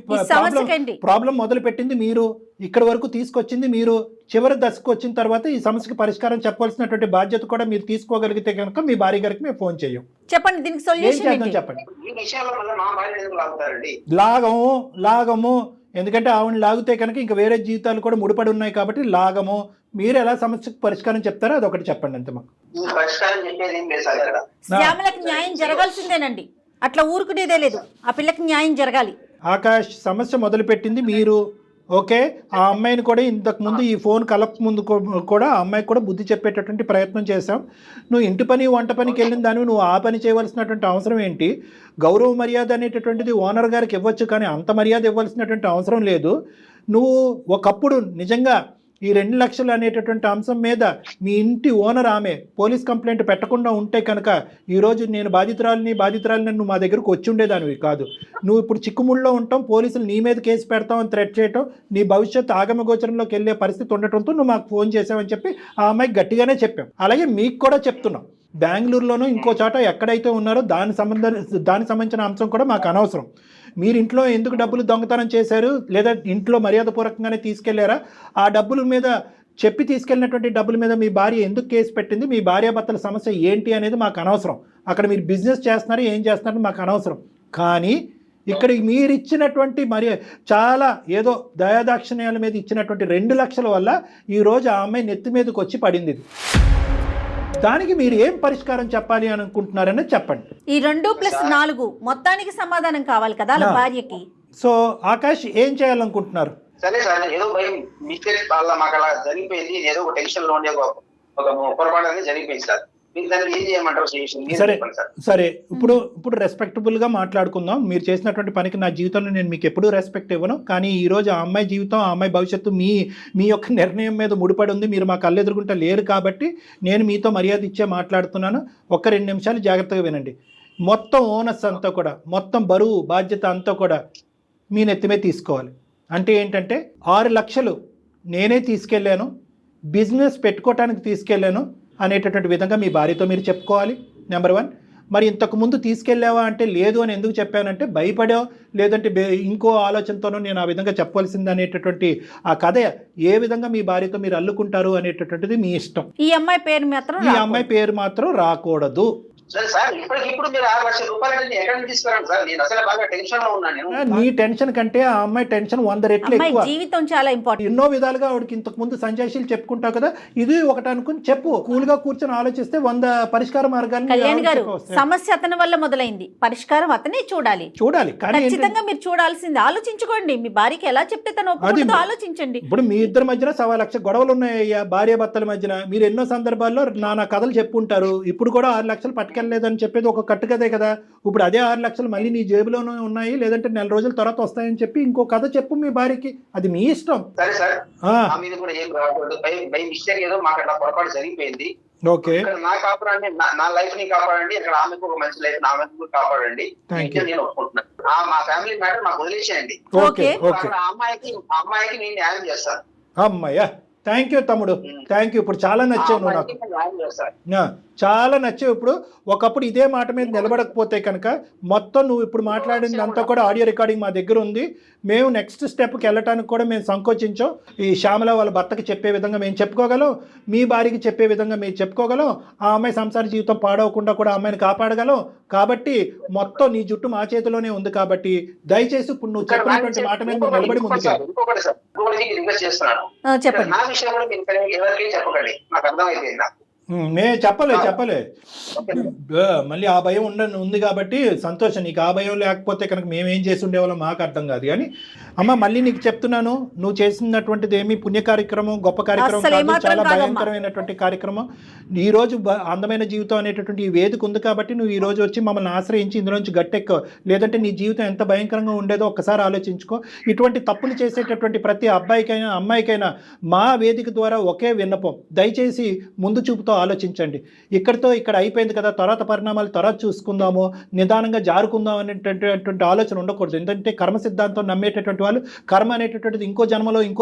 ప్రాబ్లం మొదలు పెట్టింది మీరు, ఇక్కడ వరకు తీసుకొచ్చింది మీరు, చివరి దశకు వచ్చిన తర్వాత ఈ సమస్యకి పరిష్కారం చెప్పాల్సినటువంటి బాధ్యత కూడా మీరు తీసుకోగలిగితే కనుక మీ భార్య గారికి మేము ఫోన్ చేయం. చెప్పండి దీనికి సొల్యూషన్ ఏంటి? చెప్పండి. లాగము ఎందుకంటే ఆవిడ లాగితే కనుక ఇంకా వేరే జీవితాలు కూడా ముడిపడి ఉన్నాయి కాబట్టి లాగము. మీరు ఎలా సమస్యకు పరిష్కారం చెప్తారో అదొకటి చెప్పండి అంతే. మాకు శ్యామలకు న్యాయం జరగాల్సిందేనండి, అట్లా ఊరుకునేదే లేదు, ఆ పిల్లకి న్యాయం జరగాలి. ఆకాష్, సమస్య మొదలుపెట్టింది మీరు, ఓకే. ఆ అమ్మాయిని కూడా ఇంతకు ముందు ఈ ఫోన్ కలప ముందు కూడా ఆ అమ్మాయికి కూడా బుద్ధి చెప్పేటటువంటి ప్రయత్నం చేశాం. నువ్వు ఇంటి పని వంట పనికి వెళ్ళిన దానివి నువ్వు ఆ పని చేయవలసినటువంటి అవసరం ఏంటి? గౌరవ మర్యాద అనేటటువంటిది ఓనర్ గారికి ఇవ్వచ్చు, కానీ అంత మర్యాద ఇవ్వాల్సినటువంటి అవసరం లేదు. నువ్వు ఒకప్పుడు నిజంగా ఈ 2 లక్షలు అనేటటువంటి అంశం మీద మీ ఇంటి ఓనర్ ఆమె పోలీస్ కంప్లైంట్ పెట్టకుండా ఉంటే కనుక ఈరోజు నేను బాధితురాలని నువ్వు మా దగ్గరకు వచ్చి ఉండేదానివి కాదు. నువ్వు ఇప్పుడు చిక్కుముళ్ళలో ఉంటాం, పోలీసులు నీ మీద కేసు పెడతామని థ్రెట్ చేయటం, నీ భవిష్యత్తు ఆగమగోచరంలోకి వెళ్ళే పరిస్థితి ఉండటంతో నువ్వు మాకు ఫోన్ చేసావని చెప్పి ఆ అమ్మాయికి గట్టిగానే చెప్పాం. అలాగే మీకు కూడా చెప్తున్నాం, బెంగళూరులోనూ ఇంకో చోట ఎక్కడైతే ఉన్నారో దానికి సంబంధించిన అంశం కూడా మాకు అనవసరం. మీరు ఇంట్లో ఎందుకు డబ్బులు దొంగతనం చేశారు, లేదా ఇంట్లో మర్యాదపూర్వకంగానే తీసుకెళ్లారా, ఆ డబ్బుల మీద చెప్పి తీసుకెళ్ళినటువంటి డబ్బుల మీద మీ భార్య ఎందుకు కేసు పెట్టింది, మీ భార్యాభర్తల సమస్య ఏంటి అనేది మాకు అనవసరం. అక్కడ మీరు బిజినెస్ చేస్తున్నారు, ఏం చేస్తున్నారో మాకు అనవసరం. కానీ ఇక్కడ మీరు ఇచ్చినటువంటి చాలా ఏదో దయాదాక్షిణ్యాల మీద ఇచ్చినటువంటి 2 లక్షల వల్ల ఈరోజు ఆ అమ్మాయి నెత్తి మీదకి వచ్చి పడింది. దానికి మీరు ఏం పరిష్కారం చెప్పాలి అని అనుకుంటున్నారని చెప్పండి. ఈ 2+4 మొత్తానికి సమాధానం కావాలి కదా భార్యకి. సో ఆకాష్, ఏం చేయాలనుకుంటున్నారు? సరే సార్, ఏదో భయం మిస్టేక్ వల్ల మాకు అలా జరిగిపోయింది, ఏదో ఒక టెన్షన్ లో ఉండే ఒక పొరపాటు అనేది జరిగిపోయింది సార్. సరే, ఇప్పుడు రెస్పెక్టబుల్ గా మాట్లాడుకుందాం. మీరు చేసినటువంటి పనికి నా జీవితంలో నేను మీకు ఎప్పుడూ రెస్పెక్ట్ ఇవ్వను, కానీ ఈ రోజు ఆ అమ్మాయి జీవితం, ఆ అమ్మాయి భవిష్యత్తు మీ యొక్క నిర్ణయం మీద ముడిపడి ఉంది. మీరు మా కళ్ళెదురుగుంటా లేరు కాబట్టి నేను మీతో మర్యాద ఇచ్చే మాట్లాడుతున్నాను. 2 నిమిషాలు జాగ్రత్తగా వినండి. మొత్తం ఓనర్స్ అంతా కూడా, మొత్తం బరువు బాధ్యత అంతా కూడా మీ నెత్తిమే తీసుకోవాలి. అంటే ఏంటంటే 6 లక్షలు నేనే తీసుకెళ్ళాను, బిజినెస్ పెట్టుకోవటానికి తీసుకెళ్ళాను అనేటటువంటి విధంగా మీ భార్యతో మీరు చెప్పుకోవాలి. నెంబర్ 1. మరి ఇంతకు ముందు తీసుకెళ్ళావా అంటే లేదు అని ఎందుకు చెప్పానంటే భయపడో లేదంటే ఇంకో ఆలోచనతోనో నేను ఆ విధంగా చెప్పవలసింది అనేటటువంటి ఆ కథ ఏ విధంగా మీ భార్యతో మీరు అల్లుకుంటారు అనేటటువంటిది మీ ఇష్టం. ఈ అమ్మాయి పేరు మాత్రం రాకూడదు. సార్ ఇప్పుడు మీరు 6 లక్షల రూపాయలు ఎక్కడ నుంచి తీసుకురండి సార్? నేను అసలు బాగా టెన్షన్ లో ఉన్నాను. నీ టెన్షన్ కంటే ఆ అమ్మాయి టెన్షన్ 100 రెట్లు ఎక్కువ. జీవితం చాలా ఇంపార్టెంట్. ఎన్నో విధాలుగా ఆవిడకి ఇంతకు ముందు సంజాయిషీలు చెప్పుకుంటావు కదా, ఇది ఒకటి అనుకుని చెప్పు. కూల్ గా కూర్చొని ఆలోచిస్తే 100 పరిష్కార మార్గాలు. కళ్యాణ్ గారు, సమస్య అతని వల్ల మొదలైంది, పరిష్కారం అతనే చూడాలి. కానీ ఖచ్చితంగా మీరు చూడాల్సింది. ఆలోచించుకోండి, మీ భార్యకి ఎలా చెప్తే తను ఒప్పుకుంటుందో ఆలోచించండి. ఇప్పుడు మీ ఇద్దరి మధ్యన 1.25 లక్ష గొడవలు ఉన్నాయ్యా, భార్య భర్తల మధ్యన. మీరు ఎన్నో సందర్భాల్లో నా కథలు చెప్పుంటారు. ఇప్పుడు కూడా 6 లక్షలు పట్టుకెళ్ళలేదని చెప్పేది ఒక కట్టుకదే కదా. ఇప్పుడు అదే 6 లక్షలు మళ్ళీ నీ జేబులోనే ఉన్నాయి, లేదంటే 4 రోజుల తర్వాత వస్తాయని చెప్పి ఇంకో కథ చెప్పు మీ భార్యకి. అది మీ ఇష్టం. సరే సార్, మీద కూడా ఏం రాకూడదు. బై మిస్టేక్ ఏదో మాకు అట్లా పొరపాటు జరిగిపోయింది. ఓకే, నా కాపాడండి, నా లైఫ్ ని కాపాడండి, అక్కడ ఆమెకు ఒక మంచి లైఫ్, ఆమెకు కాపాడండి. నేను ఒప్పుకుంటున్నాను. మా ఫ్యామిలీ మ్యాటర్ మాకు వదిలేసేయండి. ఓకే, అమ్మాయికి నేను న్యాయం చేస్తాను. అమ్మాయ్యా, థ్యాంక్ యూ తమ్ముడు, థ్యాంక్ యూ. ఇప్పుడు చాలా నచ్చావు నువ్వు నాకు, చాలా నచ్చావు. ఇప్పుడు ఒకప్పుడు ఇదే మాట మీద నిలబడకపోతే కనుక మొత్తం నువ్వు ఇప్పుడు మాట్లాడింది అంతా కూడా ఆడియో రికార్డింగ్ మా దగ్గర ఉంది. మేము నెక్స్ట్ స్టెప్కి వెళ్ళటానికి కూడా మేము సంకోచించాం. ఈ శ్యామల వాళ్ళ భర్తకి చెప్పే విధంగా మేము చెప్పుకోగలం, మీ భార్యకి చెప్పే విధంగా మేము చెప్పుకోగలం, ఆ అమ్మాయి సంసార జీవితం పాడవకుండా కూడా అమ్మాయిని కాపాడగలం. కాబట్టి మొత్తం నీ జుట్టు మా చేతిలోనే ఉంది. కాబట్టి దయచేసి ఇప్పుడు నువ్వు చెప్పినటువంటి మాట మీద నువ్వు నిలబడి ముందుకు చెప్పండి. నా విషయంలో ఎవరికి చెప్పకండి, నాకు అర్థమైపోయింది. నేను చెప్పలే మళ్ళీ ఆ భయం ఉంది కాబట్టి సంతోషం. నీకు ఆ భయం లేకపోతే కనుక మేమేం చేసి ఉండేవాళ్ళం మాకు అర్థం కాదు. కానీ అమ్మ మళ్ళీ నీకు చెప్తున్నాను, నువ్వు చేసినటువంటిది ఏమి పుణ్య కార్యక్రమం, గొప్ప కార్యక్రమం కాదు, చాలా భయంకరమైనటువంటి కార్యక్రమం. ఈ రోజు అందమైన జీవితం అనేటటువంటి ఈ వేదిక ఉంది కాబట్టి నువ్వు ఈ రోజు వచ్చి మమ్మల్ని ఆశ్రయించి ఇందులోంచి గట్టెక్కో. లేదంటే నీ జీవితం ఎంత భయంకరంగా ఉండేదో ఒక్కసారి ఆలోచించుకో. ఇటువంటి తప్పులు చేసేటటువంటి ప్రతి అబ్బాయికైనా అమ్మాయికైనా మా వేదిక ద్వారా ఒకే విన్నపం, దయచేసి ముందు చూపుతో ఆలోచించండి. ఇక్కడ అయిపోయింది కదా, తర్వాత పరిణామాలు తర్వాత చూసుకుందాము, నిదానంగా జారుకుందాం అనేటటువంటి ఆలోచన ఉండకూడదు. ఎందుకంటే కర్మ సిద్ధాంతం నమ్మేటటువంటి వాళ్ళు కర్మ అనేటటువంటిది ఇంకో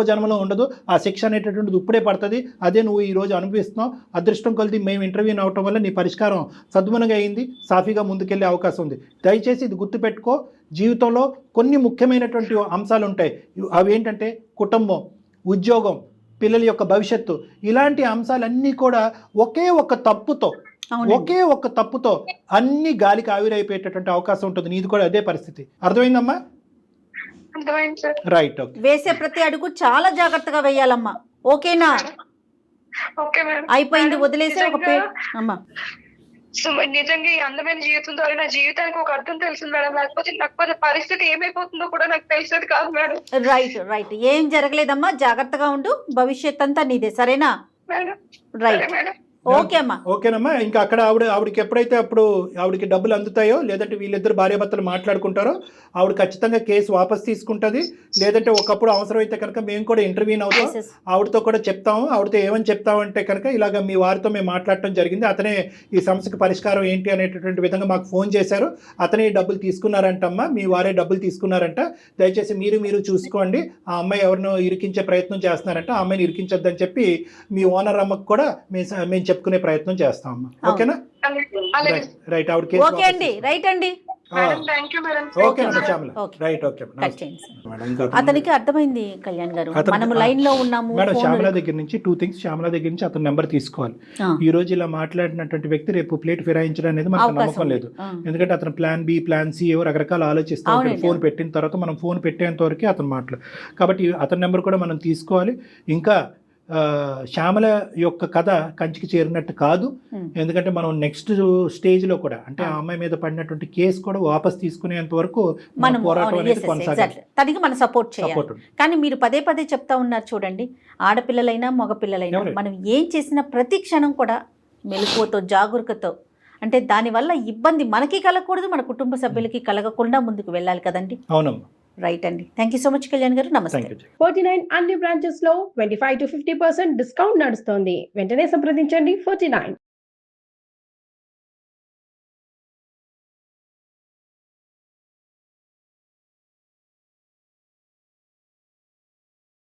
జన్మలో ఉండదు, ఆ శిక్ష అనేటటువంటిది ఇప్పుడే పడుతుంది. అదే నువ్వు ఈ రోజు అనుభవిస్తున్నావు. అదృష్టం కొలిది మేము ఇంటర్వ్యూ అవటం వల్ల నీ పరిష్కారం సద్గుణంగా అయింది, సాఫీగా ముందుకెళ్ళే అవకాశం ఉంది. దయచేసి ఇది గుర్తుపెట్టుకో. జీవితంలో కొన్ని ముఖ్యమైనటువంటి అంశాలు ఉంటాయి. అవి ఏంటంటే కుటుంబం, ఉద్యోగం, పిల్లల యొక్క భవిష్యత్తు, ఇలాంటి అంశాలన్నీ కూడా ఒకే ఒక తప్పుతో అన్ని గాలికి ఆవిరైపోయేటటువంటి అవకాశం ఉంటుంది. నీది కూడా అదే పరిస్థితి. అర్థమైందమ్మా? రైట్. ఓకే. వేసే ప్రతి అడుగు చాలా జాగ్రత్తగా వేయాలమ్మా. ఓకేనా? అయిపోయింది, వదిలేసే ఒక అమ్మా. సో నిజంగా ఈ అందమైన జీవితం ద్వారా నా జీవితానికి ఒక అర్థం తెలుస్తుంది మేడం. లేకపోతే పరిస్థితి ఏమైపోతుందో కూడా నాకు తెలిసేది కాదు మేడం. రైట్. ఏం జరగలేదమ్మా, జాగ్రత్తగా ఉండు, భవిష్యత్ అంతా నీదే, సరేనా? రైట్. ఓకే అమ్మా. ఓకేనమ్మా. ఇంకా అక్కడ ఆవిడకి ఎప్పుడైతే అప్పుడు ఆవిడకి డబ్బులు అందుతాయో, లేదంటే వీళ్ళిద్దరు భార్యాభర్తలు మాట్లాడుకుంటారో, ఆవిడ ఖచ్చితంగా కేసు వాపస్ తీసుకుంటుంది. లేదంటే ఒకప్పుడు అవసరమైతే కనుక మేము కూడా ఇంటర్వ్యూ అవుతాం, ఆవిడతో కూడా చెప్తాము. ఆవిడతో ఏమని చెప్తామంటే కనుక ఇలాగ మీ వారితో మేము మాట్లాడటం జరిగింది, అతనే ఈ సమస్యకు పరిష్కారం ఏంటి అనేటటువంటి విధంగా మాకు ఫోన్ చేశారు, అతనే డబ్బులు తీసుకున్నారంటమ్మా, మీ వారే డబ్బులు తీసుకున్నారంట, దయచేసి మీరు చూసుకోండి, ఆ అమ్మాయి ఎవరినో ఇరికించే ప్రయత్నం చేస్తున్నారంట, ఆ అమ్మాయిని ఇరికించొద్దని చెప్పి మీ ఓనర్ అమ్మకు కూడా మేము చెప్పుకునే ప్రయత్నం చేస్తామమ్మా. ఓకేనా? రైట్. ఆవిడ కేసు ఓకే అండి. రైట్ అండి. అతనికి అర్థమైంది కళ్యాణ్ గారు, మనం లైన్ లో ఉన్నాము. మేడం శ్యామల దగ్గర నుంచి 2 థింగ్స్. శ్యామల దగ్గర నుంచి అతని నెంబర్ తీసుకోవాలి. ఈ రోజు ఇలా మాట్లాడినటువంటి వ్యక్తి రేపు ప్లేట్ ఫిరాయించడం అనేది మనకు నమ్మకం లేదు. ఎందుకంటే అతను ప్లాన్ బి, ప్లాన్ సి ఏవో రకరకాల ఆలోచిస్తూ ఉంటాడు. ఫోన్ పెట్టిన తర్వాత మనం ఫోన్ పెట్టేంత వరకే అతను మాట్లాడు. కాబట్టి అతని నెంబర్ కూడా మనం తీసుకోవాలి. ఇంకా శ్యామల యొక్క కథ కంచికి చేరినట్టు కాదు. ఎందుకంటే మనం నెక్స్ట్ స్టేజ్లో కూడా, అంటే ఆ అమ్మాయి మీద పడినటువంటి కేసు కూడా వాపస్ తీసుకునేంత వరకు మనం పోరాటం అనేది కొనసాగాలి. తనకి మనం సపోర్ట్ చేయాలి. కానీ మీరు పదే చెప్తా ఉన్నారు చూడండి, ఆడపిల్లలైనా మగపిల్లలైనా మనం ఏం చేసినా ప్రతి క్షణం కూడా మెలకువతో, జాగరూకతో, అంటే దానివల్ల ఇబ్బంది మనకి కలగకూడదు, మన కుటుంబ సభ్యులకి కలగకుండా ముందుకు వెళ్ళాలి కదండి. అవునమ్మా. రైట్ అండి. Thank you so much Kalyan గారు. నమస్తే. 49 అన్ని బ్రాంచెస్ లో 25 to 50% డిస్కౌంట్ నడుస్తోంది. వెంటనే సంప్రదించండి 49.